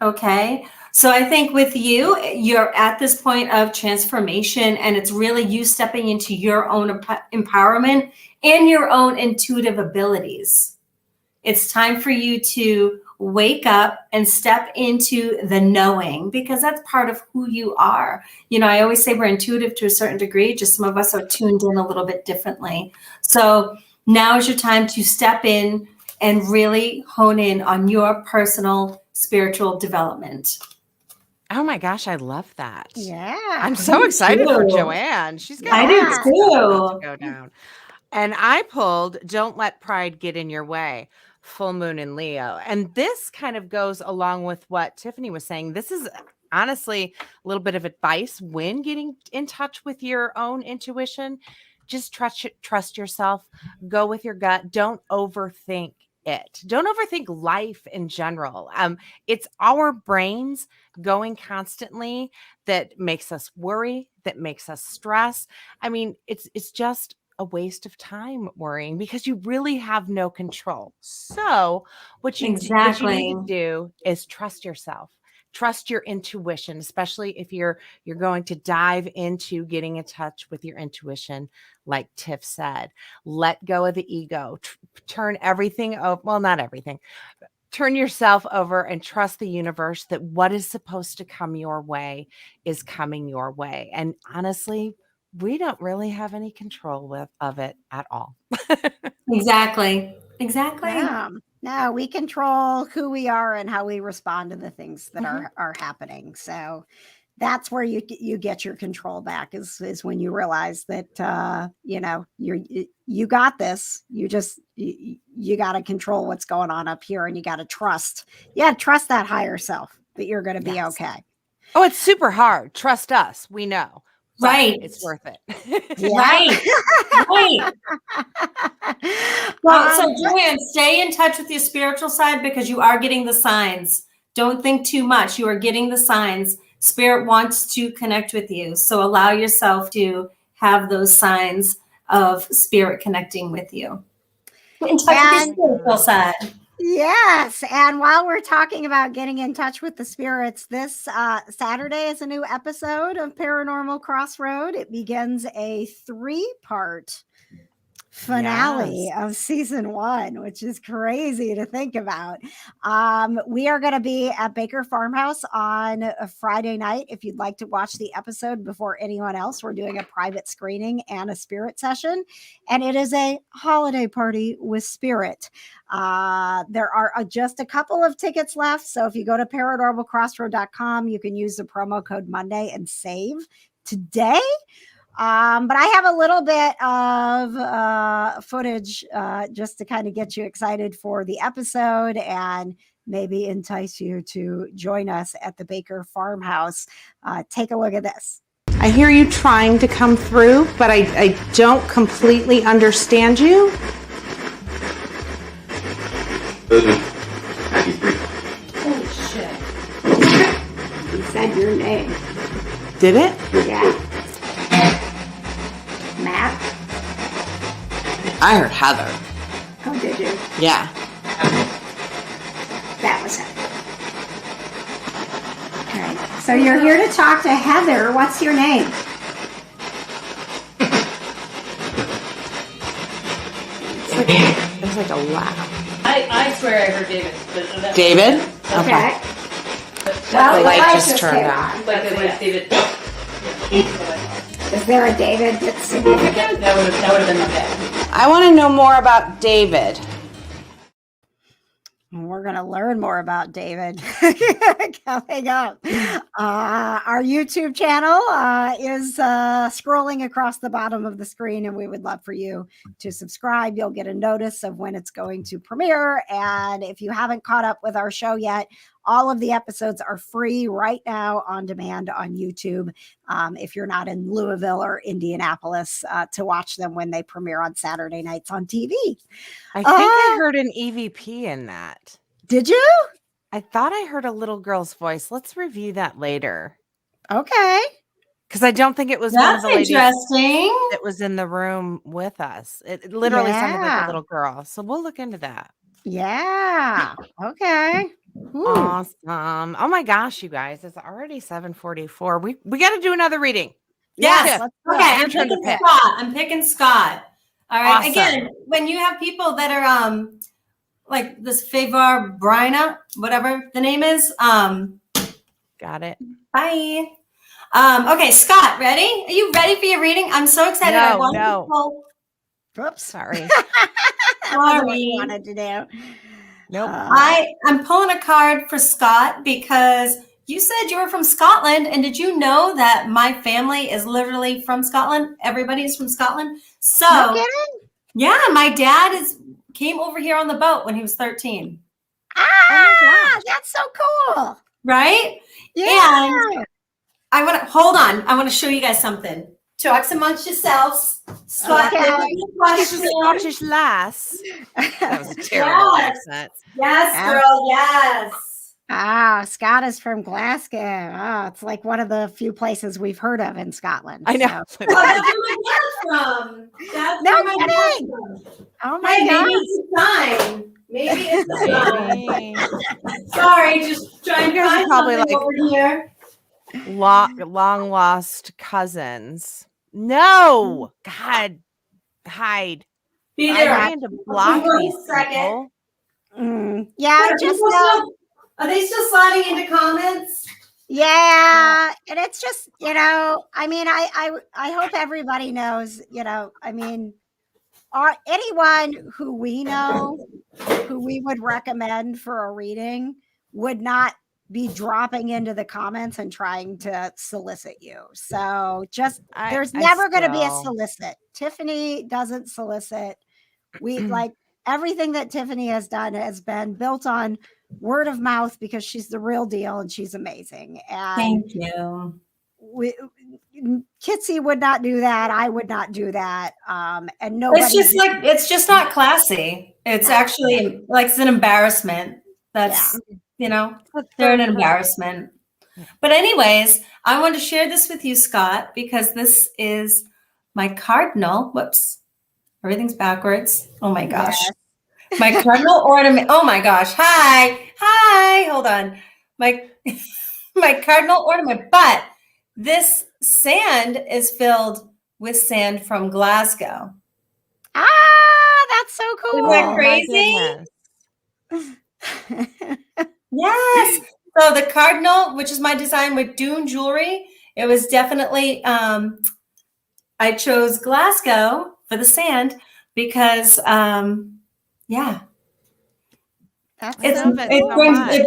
Okay. So I think with you, you're at this point of transformation, and it's really you stepping into your own empowerment and your own intuitive abilities. It's time for you to wake up and step into the knowing, because that's part of who you are. I always say we're intuitive to a certain degree, just some of us are tuned in a little bit differently. So now is your time to step in and really hone in on your personal spiritual development.
Oh my gosh, I love that.
Yeah.
I'm so excited for Joanne. She's got
I do too.
to go down. And I pulled Don't Let Pride Get in Your Way, full moon in Leo. And this kind of goes along with what Tiffany was saying. This is honestly a little bit of advice when getting in touch with your own intuition. Just trust yourself. Go with your gut. Don't overthink it. Don't overthink life in general. It's our brains going constantly that makes us worry, that makes us stress. I mean, it's just a waste of time worrying because you really have no control. So what you need to do is trust yourself. Trust your intuition, especially if you're going to dive into getting in touch with your intuition. Like Tiff said, let go of the ego, turn everything over. Well, not everything. Turn yourself over and trust the universe that what is supposed to come your way is coming your way. And honestly, we don't really have any control of it at all.
Exactly.
No, we control who we are and how we respond to the things that are happening. So that's where you get your control back is when you realize that you got this. You got to control what's going on up here, and you got to trust that higher self that you're going to be okay.
Oh, it's super hard. Trust us. We know.
Right.
It's worth it.
Right. Right. Well, so Joanne, stay in touch with your spiritual side because you are getting the signs. Don't think too much. You are getting the signs. Spirit wants to connect with you. So allow yourself to have those signs of spirit connecting with you. In touch with your spiritual side.
Yes. And while we're talking about getting in touch with the spirits, this Saturday is a new episode of Paranormal Crossroad. It begins a 3-part finale of season 1, which is crazy to think about. We are going to be at Baker Farmhouse on a Friday night. If you'd like to watch the episode before anyone else, we're doing a private screening and a spirit session, and it is a holiday party with spirit. There are just a couple of tickets left, so if you go to paranormalcrossroad.com, you can use the promo code Monday and save today. But I have a little bit of footage just to kind of get you excited for the episode and maybe entice you to join us at the Baker Farmhouse. Take a look at this.
I hear you trying to come through, but I don't completely understand you.
Holy shit. He said your name.
Did it?
Yeah. Matt?
I heard Heather.
Oh, did you?
Yeah.
That was it. Okay. So you're here to talk to Heather. What's your name?
It's like a laugh.
I swear I heard David.
David?
Okay.
The light just turned on.
Like it was David.
Is there a David that's significant?
That would have been the best.
I want to know more about David.
We're going to learn more about David coming up. Our YouTube channel is scrolling across the bottom of the screen, and we would love for you to subscribe. You'll get a notice of when it's going to premiere. And if you haven't caught up with our show yet, all of the episodes are free right now on demand on YouTube. If you're not in Louisville or Indianapolis to watch them when they premiere on Saturday nights on TV.
I think I heard an EVP in that.
Did you?
I thought I heard a little girl's voice. Let's review that later.
Okay.
Because I don't think it was
That's
one of the ladies
interesting.
that was in the room with us. It literally sounded like a little girl. So we'll look into that.
Yeah. Okay. Ooh.
Awesome. Oh my gosh, you guys. It's already 7:44. We got to do another reading.
Yes.
let's
Okay,
go.
I'm
turn to
picking
pick.
Scott. I'm picking Scott. All right.
Awesome.
Again, when you have people that are like this Favor Bryna, whatever the name is.
Got it.
Bye. Okay, Scott, ready? Are you ready for your reading? I'm so excited. I want
No.
people.
Oops.
Sorry.
That wasn't what you
Sorry.
wanted to do.
Nope.
I'm pulling a card for Scott because you said you were from Scotland, and did you know that my family is literally from Scotland? Everybody's from Scotland. So
No kidding?
yeah, my dad came over here on the boat when he was 13.
Ah, that's so cool.
Right?
Yeah.
And I want to hold on. I want to show you guys something. Talks amongst yourselves. Scott,
Okay.
this is a question.
Scottish lass. That was a terrible
Yes.
accent.
Yes, girl. Yes.
Scott is from Glasgow. Oh, it's like one of the few places we've heard of in Scotland.
I know.
So-
Oh, that's where my dad's from. That's
No
where my dad's
kidding.
from.
Oh my
Hey,
God.
maybe it's a sign. Maybe it's a sign.
Dang.
Sorry, just trying
You
to
guys are
find
probably
something
like-
over here.
Long lost cousins. No. God. Hide.
Be
I'm
there.
trying to block
One
these
second.
people.
Yeah,
Are
just
people
know.
still- Are they still sliding into comments?
Yeah, and it's just, I mean, I hope everybody knows, I mean, anyone who we know who we would recommend for a reading would not be dropping into the comments and trying to solicit you. So just there's never going to be a solicit. Tiffany doesn't solicit. We like everything that Tiffany has done has been built on word of mouth because she's the real deal and she's amazing. And
Thank you.
Kitsy would not do that. I would not do that. And nobody.
It's just not classy. It's actually like it's an embarrassment. That's they're an embarrassment. But anyways, I want to share this with you, Scott, because this is my cardinal. Whoops, everything's backwards. Oh my gosh. Yes. My cardinal ornament. Oh my gosh. Hi. Hold on. My cardinal ornament, but this sand is filled with sand from Glasgow.
That's so cool.
Isn't that crazy? Yes. So the cardinal, which is my design with Dune jewelry, it was definitely, I chose Glasgow for the sand because, it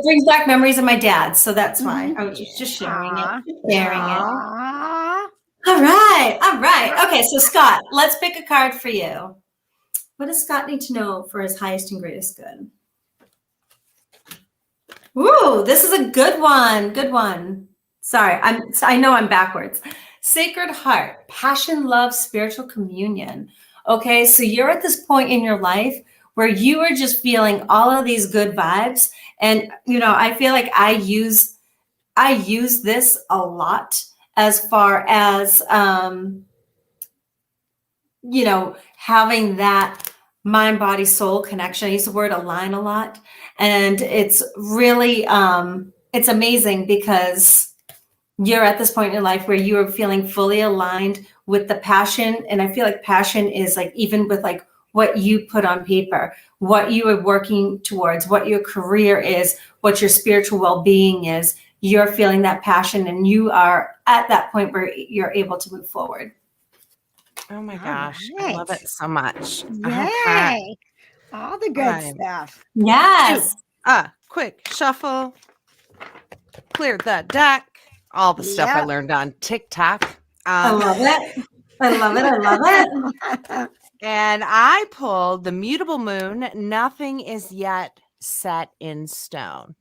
brings back memories of my dad. So that's why I was just sharing it. All right. Okay, so Scott, let's pick a card for you. What does Scott need to know for his highest and greatest good? Ooh, this is a good one. Good one. Sorry, I know I'm backwards. Sacred Heart, passion, love, spiritual communion. Okay, so you're at this point in your life where you are just feeling all of these good vibes. And, I feel like I use this a lot as far as, having that mind, body, soul connection. I use the word align a lot. And it's really, it's amazing because you're at this point in your life where you are feeling fully aligned with the passion. And I feel like passion is like, even with like what you put on paper, what you are working towards, what your career is, what your spiritual well-being is, you're feeling that passion and you are at that point where you're able to move forward.
Oh my gosh. I love it so much.
Yay. Okay. All the good stuff.
Yes.
Quick shuffle. Clear the deck. All the stuff I learned on TikTok.
I love it. I love it.
And I pulled the mutable moon. Nothing is yet set in stone.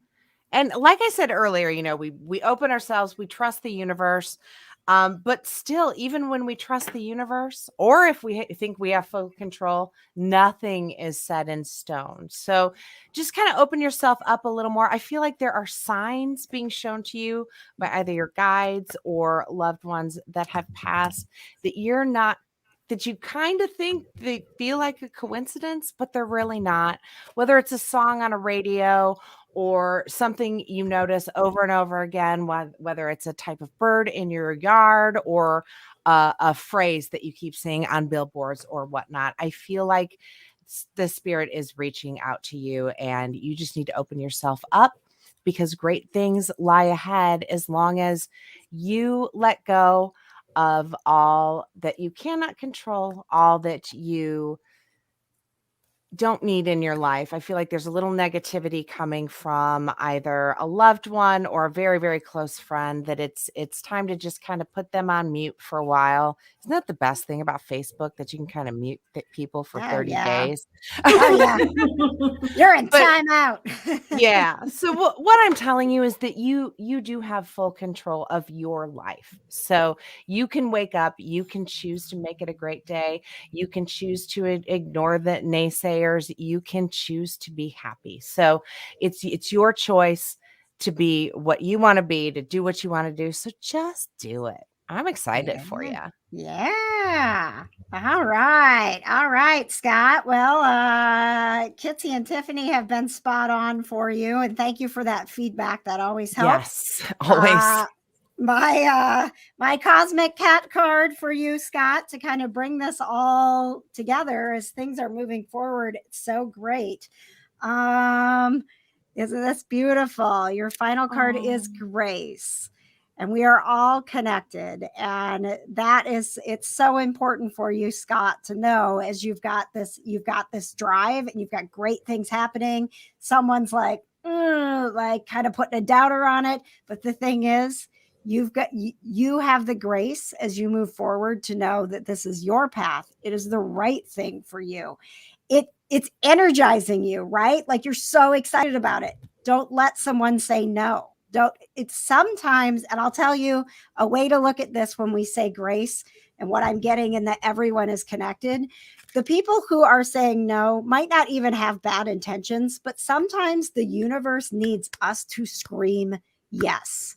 And like I said earlier, we open ourselves, we trust the universe. But still, even when we trust the universe, or if we think we have full control, nothing is set in stone. So just kind of open yourself up a little more. I feel like there are signs being shown to you by either your guides or loved ones that have passed that you kind of think they feel like a coincidence, but they're really not. Whether it's a song on a radio or something you notice over and over again, whether it's a type of bird in your yard or a phrase that you keep seeing on billboards or whatnot. I feel like the spirit is reaching out to you and you just need to open yourself up because great things lie ahead as long as you let go of all that you cannot control, all that you don't need in your life. I feel like there's a little negativity coming from either a loved one or a very, very close friend that it's time to just kind of put them on mute for a while. Isn't that the best thing about Facebook, that you can kind of mute people for 30 days?
Oh, yeah. You're in timeout.
Yeah. So what I'm telling you is that you do have full control of your life. So you can wake up, you can choose to make it a great day. You can choose to ignore the naysayers. You can choose to be happy. So it's your choice to be what you want to be, to do what you want to do. So just do it. I'm excited for you.
Yeah. All right, Scott. Well, Kitsy and Tiffany have been spot on for you. And thank you for that feedback. That always helps.
Yes, always.
My cosmic cat card for you, Scott, to kind of bring this all together as things are moving forward. It's so great. Isn't this beautiful? Your final card is Grace. And we are all connected. And it's so important for you, Scott, to know as you've got this drive and you've got great things happening. Someone's like, like kind of putting a doubter on it. But the thing is, you have the grace as you move forward to know that this is your path. It is the right thing for you. It's energizing you, right? Like you're so excited about it. Don't let someone say no. Don't. It's sometimes, and I'll tell you a way to look at this when we say grace and what I'm getting, and that everyone is connected. The people who are saying no might not even have bad intentions, but sometimes the universe needs us to scream yes.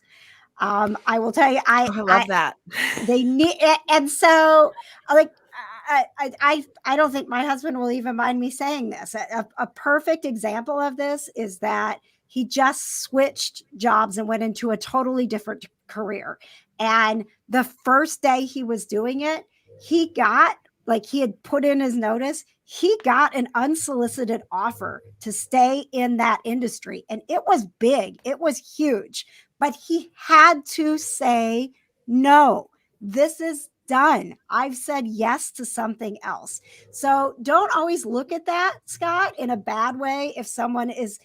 I will tell you,
I love that.
they need, and so like I don't think my husband will even mind me saying this. A perfect example of this is that he just switched jobs and went into a totally different career. And the first day he was doing it, he got, like, he had put in his notice, he got an unsolicited offer to stay in that industry. And it was big, it was huge, but he had to say, no, this is done. I've said yes to something else. So don't always look at that, Scott, in a bad way. If someone is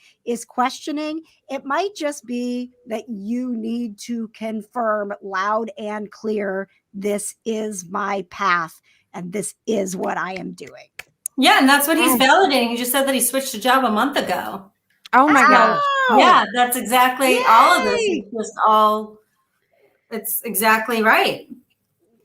questioning, it might just be that you need to confirm loud and clear, this is my path and this is what I am doing.
Yeah, and that's what he's validating. He just said that he switched a job a month ago.
Oh my gosh.
Yeah, that's exactly
Yay.
all of this. It's just all, it's exactly right.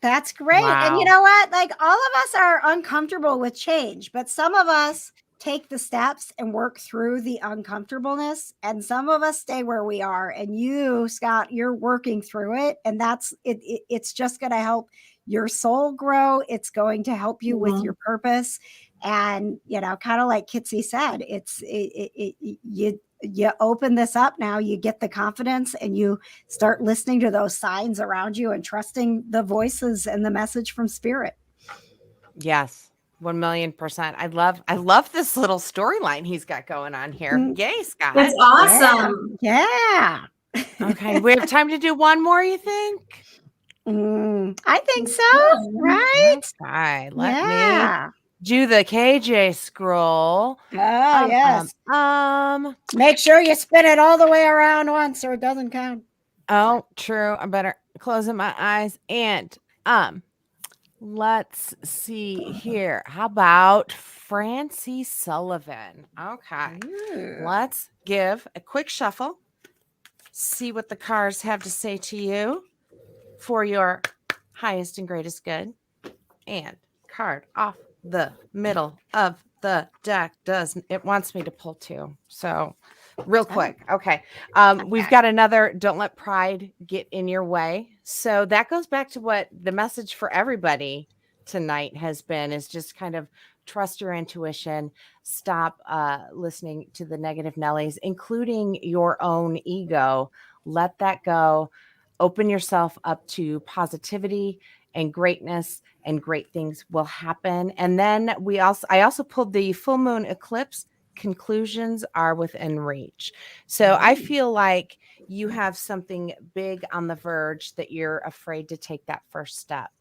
That's great.
Wow.
And you know what? Like, all of us are uncomfortable with change, but some of us take the steps and work through the uncomfortableness, and some of us stay where we are. And you, Scott, you're working through it, and that's it. It's just going to help your soul grow. It's going to help you with your purpose. And, you know, kind of like Kitsy said, you open this up now, you get the confidence, and you start listening to those signs around you and trusting the voices and the message from spirit.
Yes, 1,000,000%. I love this little storyline he's got going on here. Yay, Scott.
It's awesome.
Yeah.
Okay, we have time to do one more, you think?
I think so. Right?
Okay, let me do the KJ scroll.
Oh, yes. Make sure you spin it all the way around once or it doesn't count.
Oh, true. I better closing my eyes. And let's see here. How about Francie Sullivan? Okay. Let's give a quick shuffle. See what the cards have to say to you for your highest and greatest good. And card off the middle of the deck it wants me to pull two. So real quick. Okay. We've got another don't let pride get in your way. So that goes back to what the message for everybody tonight has been, is just kind of trust your intuition, stop listening to the negative Nellies, including your own ego. Let that go. Open yourself up to positivity and greatness, and great things will happen. And then I also pulled the full moon eclipse. Conclusions are within reach. So I feel like you have something big on the verge that you're afraid to take that first step.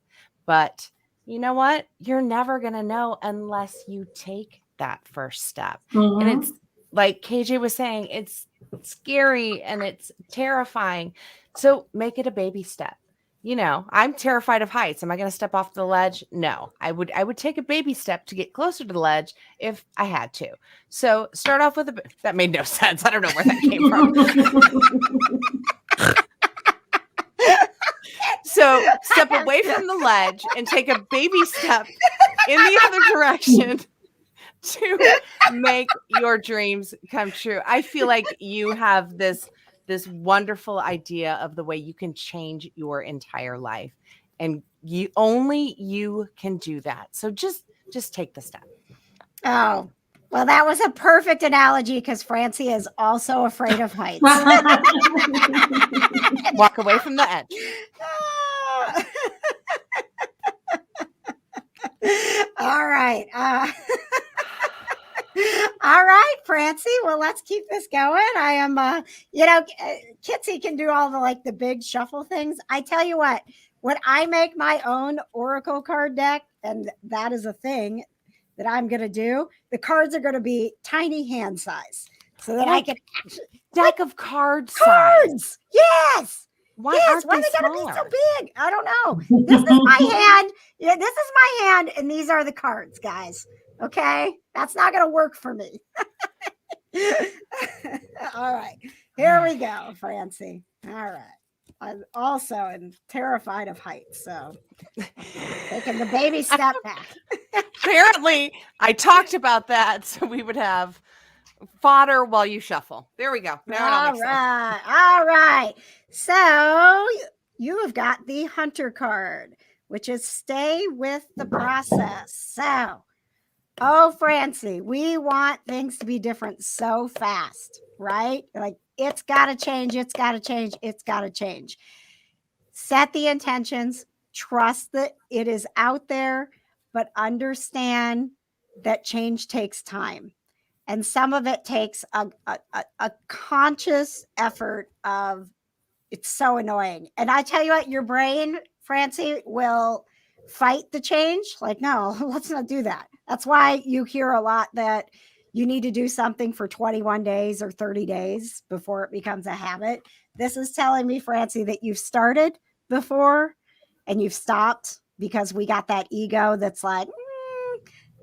But you know what? You're never going to know unless you take that first step. And it's like KJ was saying, it's scary and it's terrifying. So make it a baby step. You know, I'm terrified of heights. Am I going to step off the ledge? No, I would take a baby step to get closer to the ledge if I had to. So start off with that made no sense. I don't know where that came from. So step away from the ledge and take a baby step in the other direction to make your dreams come true. I feel like you have this wonderful idea of the way you can change your entire life, and only you can do that. So just take the step.
Oh, well, that was a perfect analogy, because Francie is also afraid of heights.
Walk away from the edge.
All right. All right, Francie. Well, let's keep this going. I am, Kitsy can do all the big shuffle things. I tell you what, when I make my own Oracle card deck, and that is a thing that I'm going to do, the cards are going to be tiny hand size. so that I can actually
Deck of cards.
cards. Yes.
Why
Yes,
aren't
why
they
they gotta be
smaller?
so big? I don't know. This is my hand. Yeah, this is my hand, and these are the cards, guys. Okay, that's not gonna work for me. All right, here we go, Francie. All right. I'm also am terrified of heights, so taking the baby step back.
Apparently, I talked about that so we would have fodder while you shuffle. There we go. Now it all
All
makes sense.
right, all right. So you have got the hunter card, which is stay with the process. So, oh, Francie, we want things to be different so fast, right? Like it's got to change, it's got to change, it's got to change. Set the intentions, trust that it is out there, but understand that change takes time. And some of it takes a conscious effort of it's so annoying. And I tell you what, your brain, Francie, will fight the change. Like, no, let's not do that. That's why you hear a lot that you need to do something for 21 days or 30 days before it becomes a habit. This is telling me, Francie, that you've started before and you've stopped because we got that ego that's like,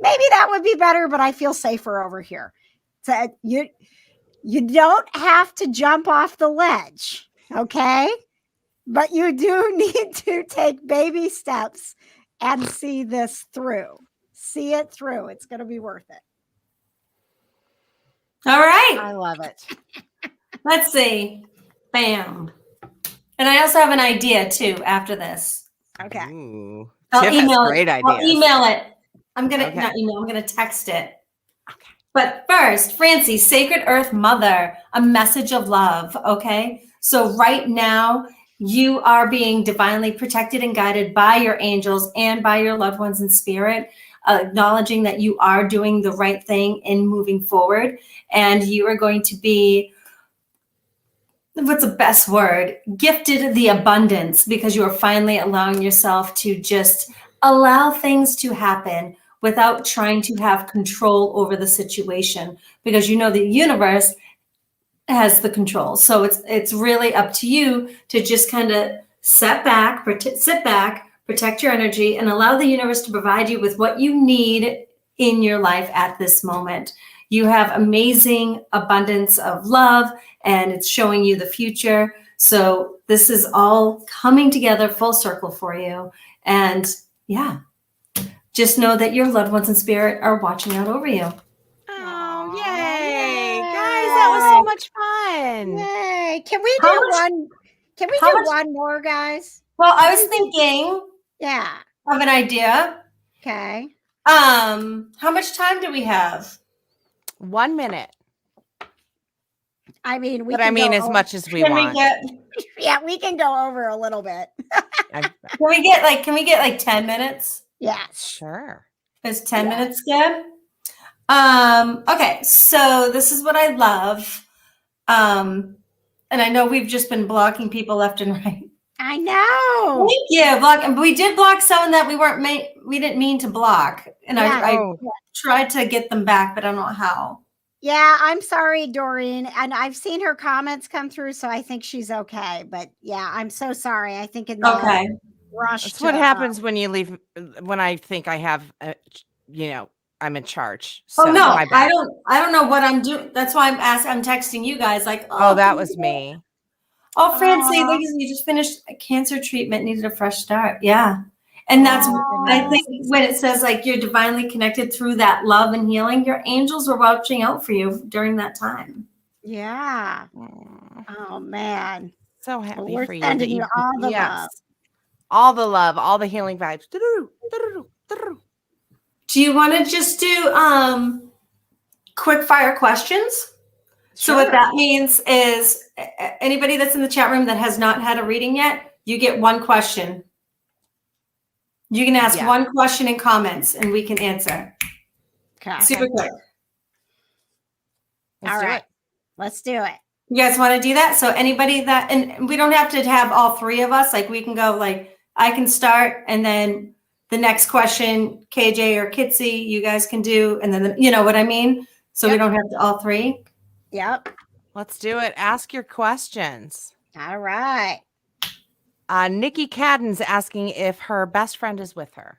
maybe that would be better, but I feel safer over here. So you don't have to jump off the ledge, okay? But you do need to take baby steps and see this through. See it through. It's going to be worth it.
All right.
I love it.
Let's see. Bam. And I also have an idea too after this.
Okay.
Ooh.
I'll
Tiff has
email
great
it. I'll
ideas.
email it. I'm gonna
Okay.
not email. I'm gonna text it.
Okay.
But first, Francie, Sacred Earth Mother, a message of love. Okay. So right now, you are being divinely protected and guided by your angels and by your loved ones in spirit, acknowledging that you are doing the right thing in moving forward, and you are going to be, what's the best word? Gifted the abundance because you are finally allowing yourself to just allow things to happen without trying to have control over the situation, because you know the universe has the control. So it's really up to you to just kind of sit back, protect your energy, and allow the universe to provide you with what you need in your life at this moment. You have amazing abundance of love, and it's showing you the future. So this is all coming together full circle for you. And yeah, just know that your loved ones in spirit are watching out over you.
Oh,
Aw,
yay.
yay.
Guys, that was so much fun.
Yay. Can we
How
do
much-
one? Can we
how
do
much-
one more, guys?
Well, I was thinking
Yeah.
of an idea.
Okay.
How much time do we have?
1 minute.
I mean, we
But I
can
mean,
go
as
over-
much as we
Can we
want.
get
Yeah, we can go over a little bit.
I-
can we get like 10 minutes?
Yes.
Sure.
Is 10
Yeah.
minutes good? Okay, so this is what I love. And I know we've just been blocking people left and right.
I know.
Thank you. We did block someone that we didn't mean to block. And
Yeah.
I
Oh.
tried to get them back, but I don't know how.
Yeah, I'm sorry, Doreen. And I've seen her comments come through, so I think she's okay. But yeah, I'm so sorry. I think in the
Okay.
rush.
That's what
to,
happens when you leave, when I think I have, I'm in charge.
Oh
So
no,
my bad.
I don't know what I'm doing. That's why I'm texting you guys like,
Oh, that
can
was
we
me.
Oh, Francie,
Aw.
look, you just finished a cancer treatment, needed a fresh start. Yeah. And that's, I think when it says like you're divinely connected through that love and healing, your angels were watching out for you during that time.
Yeah.
Aw,
Oh man.
so
Well,
happy
we're
for you.
sending you all the
yes.
love.
All the love, all the healing vibes. Doo-doo, doo-doo, doo-doo.
Do you want to just do quick fire questions? So what
Sure.
that means is anybody that's in the chat room that has not had a reading yet, you get one question. You can ask
Yeah.
one question in comments and we can answer.
Okay.
Super quick.
Let's
All
do
right.
it.
Let's do it.
You guys want to do that? So anybody that, and we don't have to have all three of us, like we can go like, I can start and then the next question, KJ or Kitsy, you guys can do. And then, you know what I mean? So we
Yep.
don't have to all three.
Yep.
Let's do it. Ask your questions.
All right.
Nikki Cadden's asking if her best friend is with her.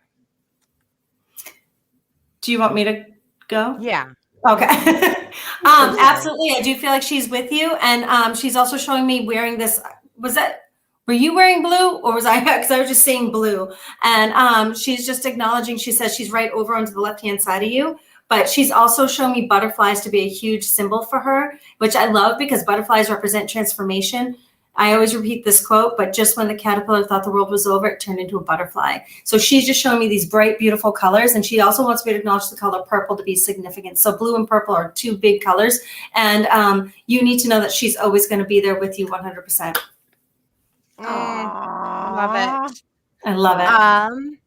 Do you want me to go?
Yeah.
Okay. Absolutely. I do feel like she's with you. And she's also showing me wearing this. Were you wearing blue or was I? Because I was just saying blue. And she's just acknowledging, she says she's right over onto the left-hand side of you. But she's also shown me butterflies to be a huge symbol for her, which I love because butterflies represent transformation. I always repeat this quote, but just when the caterpillar thought the world was over, it turned into a butterfly. So she's just showing me these bright, beautiful colors. And she also wants me to acknowledge the color purple to be significant. So blue and purple are two big colors. And you need to know that she's always going to be there with you 100%.
Love it.
I love it.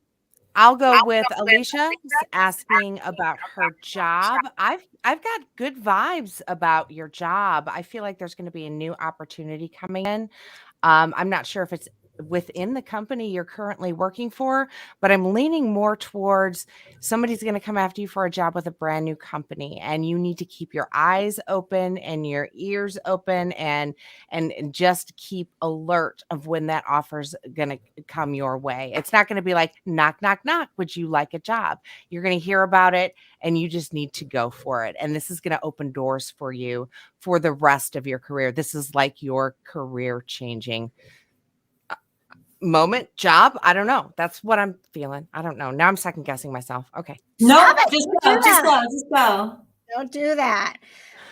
I'll go with Alicia asking about her job. I've got good vibes about your job. I feel like there's going to be a new opportunity coming in. I'm not sure if it's within the company you're currently working for, but I'm leaning more towards somebody's going to come after you for a job with a brand new company, and you need to keep your eyes open and your ears open and just keep alert of when that offer's going to come your way. It's not going to be like knock, knock, knock. Would you like a job? You're going to hear about it and you just need to go for it. And this is going to open doors for you for the rest of your career. This is like your career changing moment, job. I don't know. That's what I'm feeling. I don't know. Now I'm second guessing myself. Okay.
No, just go.
Don't do that.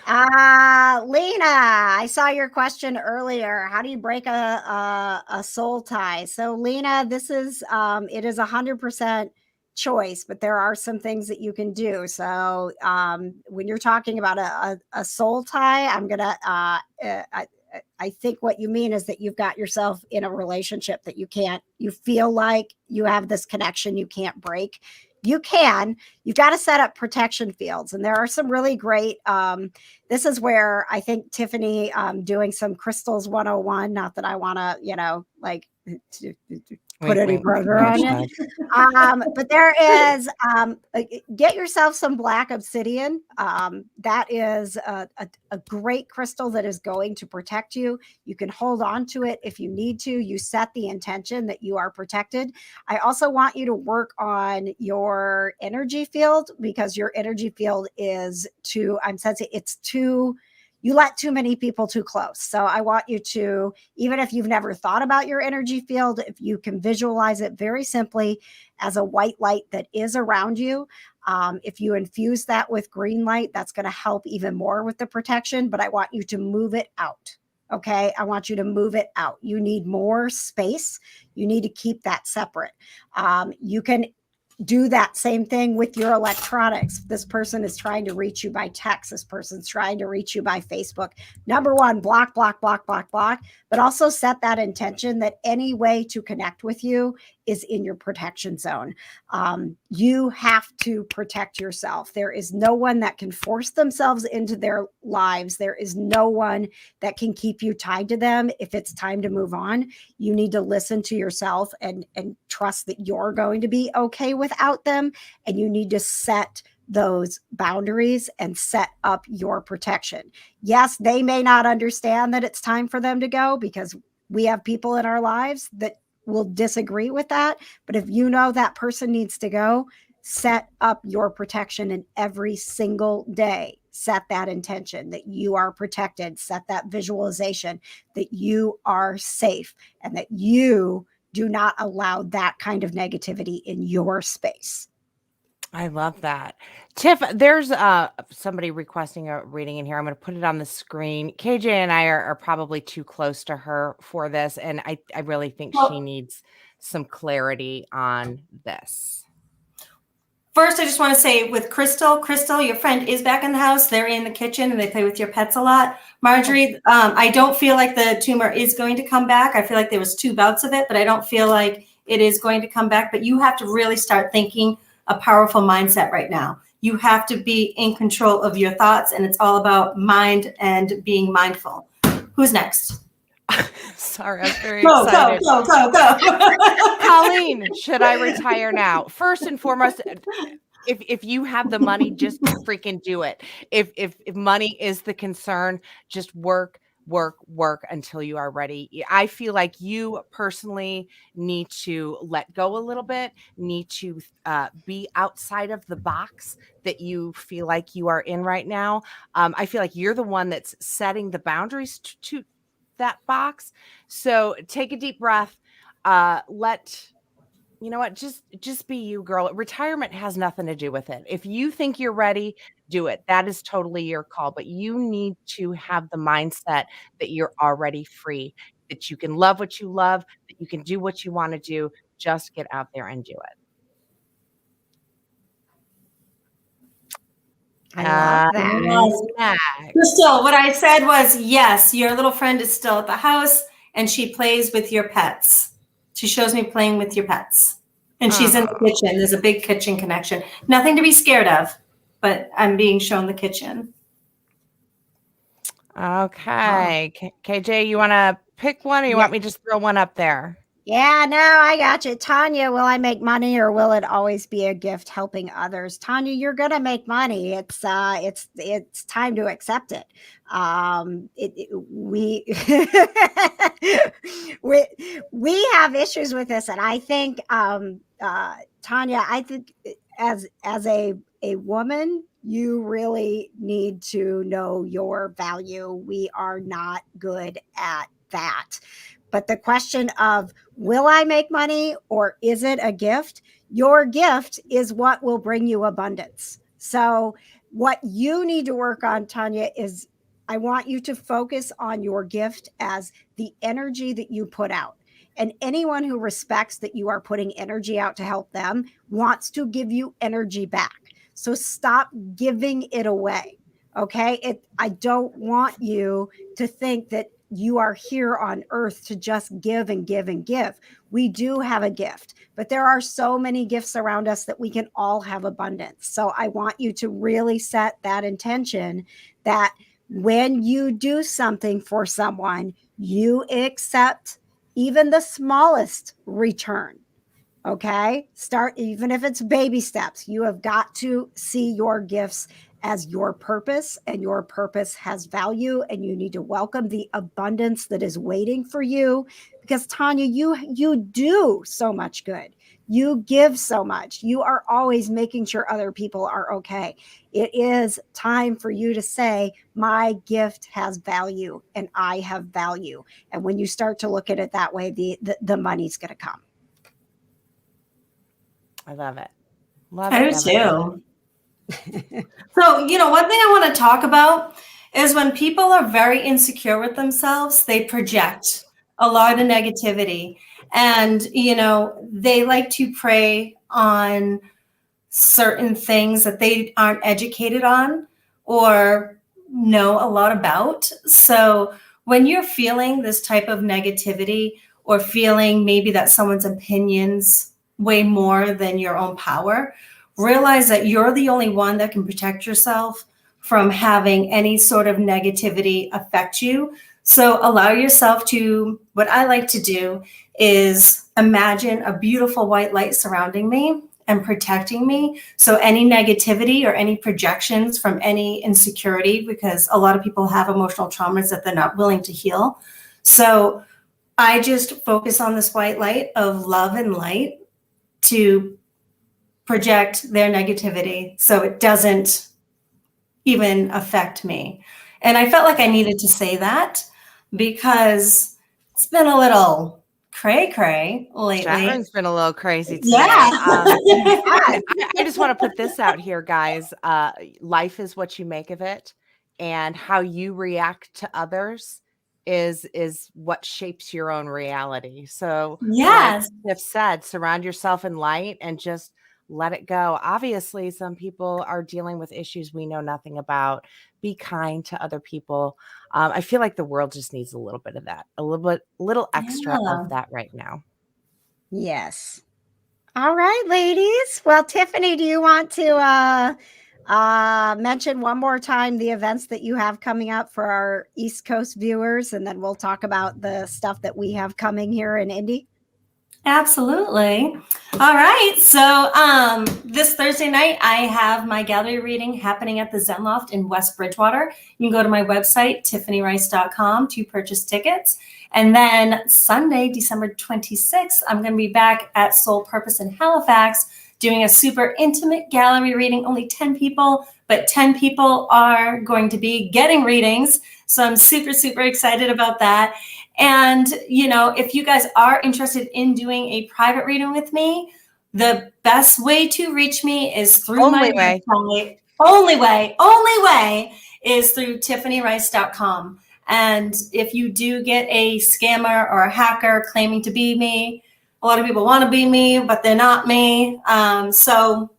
Lena, I saw your question earlier. How do you break a soul tie? So Lena, this is, it is 100% choice, but there are some things that you can do. So when you're talking about a soul tie, I'm going to, I think what you mean is that you've got yourself in a relationship that you feel like you have this connection you can't break. You've got to set up protection fields. And there are some really great, this is where I think Tiffany doing some crystals 101, not that I want to, put any burger on it. But there is, get yourself some black obsidian. That is a great crystal that is going to protect you. You can hold on to it if you need to. You set the intention that you are protected. I also want you to work on your energy field, because your energy field is I'm sensing you let too many people too close. So I want you to, even if you've never thought about your energy field, if you can visualize it very simply as a white light that is around you, if you infuse that with green light, that's going to help even more with the protection, but I want you to move it out. Okay. I want you to move it out. You need more space. You need to keep that separate. You can do that same thing with your electronics. This person is trying to reach you by text. This person's trying to reach you by Facebook. Number one, block, but also set that intention that any way to connect with you is in your protection zone. You have to protect yourself. There is no one that can force themselves into their lives. There is no one that can keep you tied to them. If it's time to move on, you need to listen to yourself and trust that you're going to be okay without them. And you need to set those boundaries and set up your protection. Yes, they may not understand that it's time for them to go, because we have people in our lives that will disagree with that. But if you know that person needs to go, set up your protection, and every single day set that intention that you are protected, set that visualization that you are safe, and that you do not allow that kind of negativity in your space.
I love that. Tiff, there's somebody requesting a reading in here. I'm going to put it on the screen. KJ and I are probably too close to her for this, and I really think she needs some clarity on this.
First, I just want to say with Crystal, your friend is back in the house. They're in the kitchen and they play with your pets a lot. Marjorie, I don't feel like the tumor is going to come back. I feel like there was 2 bouts of it, but I don't feel like it is going to come back. But you have to really start thinking a powerful mindset right now. You have to be in control of your thoughts, and it's all about mind and being mindful. Who's next?
Sorry, I'm very excited.
Go.
Colleen, should I retire now? First and foremost, if you have the money, just freaking do it. If money is the concern, just work until you are ready. I feel like you personally need to let go a little bit, need to be outside of the box that you feel like you are in right now. I feel like you're the one that's setting the boundaries to that box. So take a deep breath. You know what? Just be you, girl. Retirement has nothing to do with it. If you think you're ready, do it. That is totally your call. But you need to have the mindset that you're already free, that you can love what you love, that you can do what you want to do. Just get out there and do it.
I love that.
Yes.
Next.
Crystal, what I said was, yes, your little friend is still at the house and she plays with your pets. She shows me playing with your pets. And she's in the kitchen. There's a big kitchen connection. Nothing to be scared of, but I'm being shown the kitchen.
Okay. KJ, you want to pick one or you want me to just throw one up there?
Yeah, no, I got you. Tanya, will I make money or will it always be a gift helping others? Tanya, you're gonna make money. It's time to accept it. We have issues with this, and I think Tanya, I think as a woman, you really need to know your value. We are not good at that. But the question of will I make money or is it a gift? Your gift is what will bring you abundance. So what you need to work on, Tanya, is I want you to focus on your gift as the energy that you put out. And anyone who respects that you are putting energy out to help them wants to give you energy back. So stop giving it away. Okay. I don't want you to think that you are here on earth to just give and give and give. We do have a gift, but there are so many gifts around us that we can all have abundance. So I want you to really set that intention that when you do something for someone, you accept even the smallest return. Okay. Start, even if it's baby steps, you have got to see your gifts as your purpose, and your purpose has value, and you need to welcome the abundance that is waiting for you, because Tanya, you do so much good. You give so much. You are always making sure other people are okay. It is time for you to say, my gift has value and I have value. And when you start to look at it that way, the money's going to come.
I love it.
I do too. So, one thing I want to talk about is when people are very insecure with themselves, they project a lot of negativity. And, they like to prey on certain things that they aren't educated on or know a lot about. So when you're feeling this type of negativity or feeling maybe that someone's opinions weigh more than your own power, realize that you're the only one that can protect yourself from having any sort of negativity affect you. So allow yourself to, what I like to do is imagine a beautiful white light surrounding me and protecting me. So any negativity or any projections from any insecurity, because a lot of people have emotional traumas that they're not willing to heal. So I just focus on this white light of love and light to project their negativity so it doesn't even affect me. And I felt like I needed to say that because it's been a little cray-cray lately.
Sharon's been a little crazy today.
Yeah.
I just want to put this out here, guys. Life is what you make of it, and how you react to others is what shapes your own reality. So
Yes.
like Tiff said, surround yourself in light and just let it go. Obviously, some people are dealing with issues we know nothing about. Be kind to other people. I feel like the world just needs a little bit of that, a little extra of that right now.
Yes. All right, ladies. Well, Tiffany, do you want to mention one more time the events that you have coming up for our East Coast viewers, and then we'll talk about the stuff that we have coming here in Indy?
Absolutely. All right. So this Thursday night, I have my gallery reading happening at the Zen Loft in West Bridgewater. You can go to my website, tiffanyrice.com, to purchase tickets. And then Sunday, December 26th, I'm going to be back at Soul Purpose in Halifax doing a super intimate gallery reading. Only 10 people, but 10 people are going to be getting readings. So I'm super, super excited about that. And, you know, if you guys are interested in doing a private reading with me, the best way to reach me is through my website. Only way is through tiffanyrice.com. And if you do get a scammer or a hacker claiming to be me, a lot of people want to be me, but they're not me. So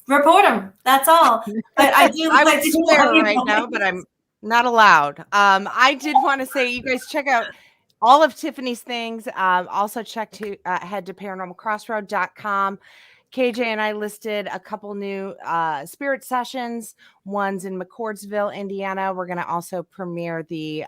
report them. That's all. But I do
I
like
would
to
swear right now, but I'm not allowed. I did want to say, you guys check out all of Tiffany's things. Also check to head to paranormalcrossroad.com. KJ and I listed a couple new spirit sessions. One's in McCordsville, Indiana. We're going to also premiere the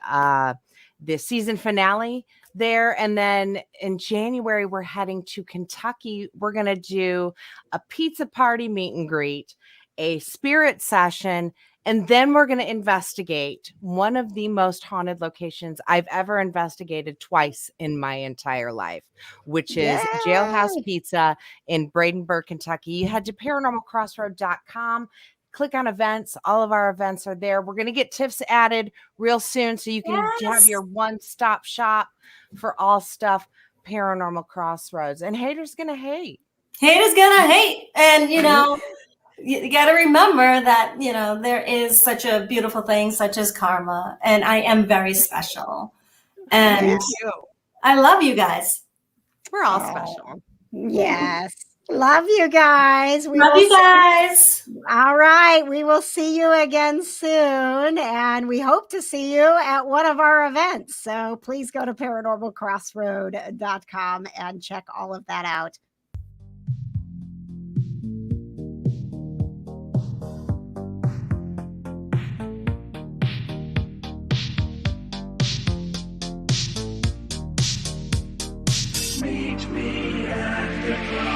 season finale there. And then in January, we're heading to Kentucky. We're going to do a pizza party meet and greet, a spirit session, and then we're going to investigate one of the most haunted locations I've ever investigated twice in my entire life, which is Jailhouse Pizza in Bradenburg, Kentucky. You head to paranormalcrossroad.com. Click on events. All of our events are there. We're going to get tips added real soon so you can have your one-stop shop for all stuff Paranormal Crossroads. And haters going to hate.
Haters going to hate. And, you know, you got to remember that, you know, there is such a beautiful thing such as karma. And I am very special. And I love you guys.
We're all special.
Yes. Love you guys.
Love you guys.
All right. We will see you again soon. And we hope to see you at one of our events. So please go to paranormalcrossroad.com and check all of that out.
Meet me at the crossroads.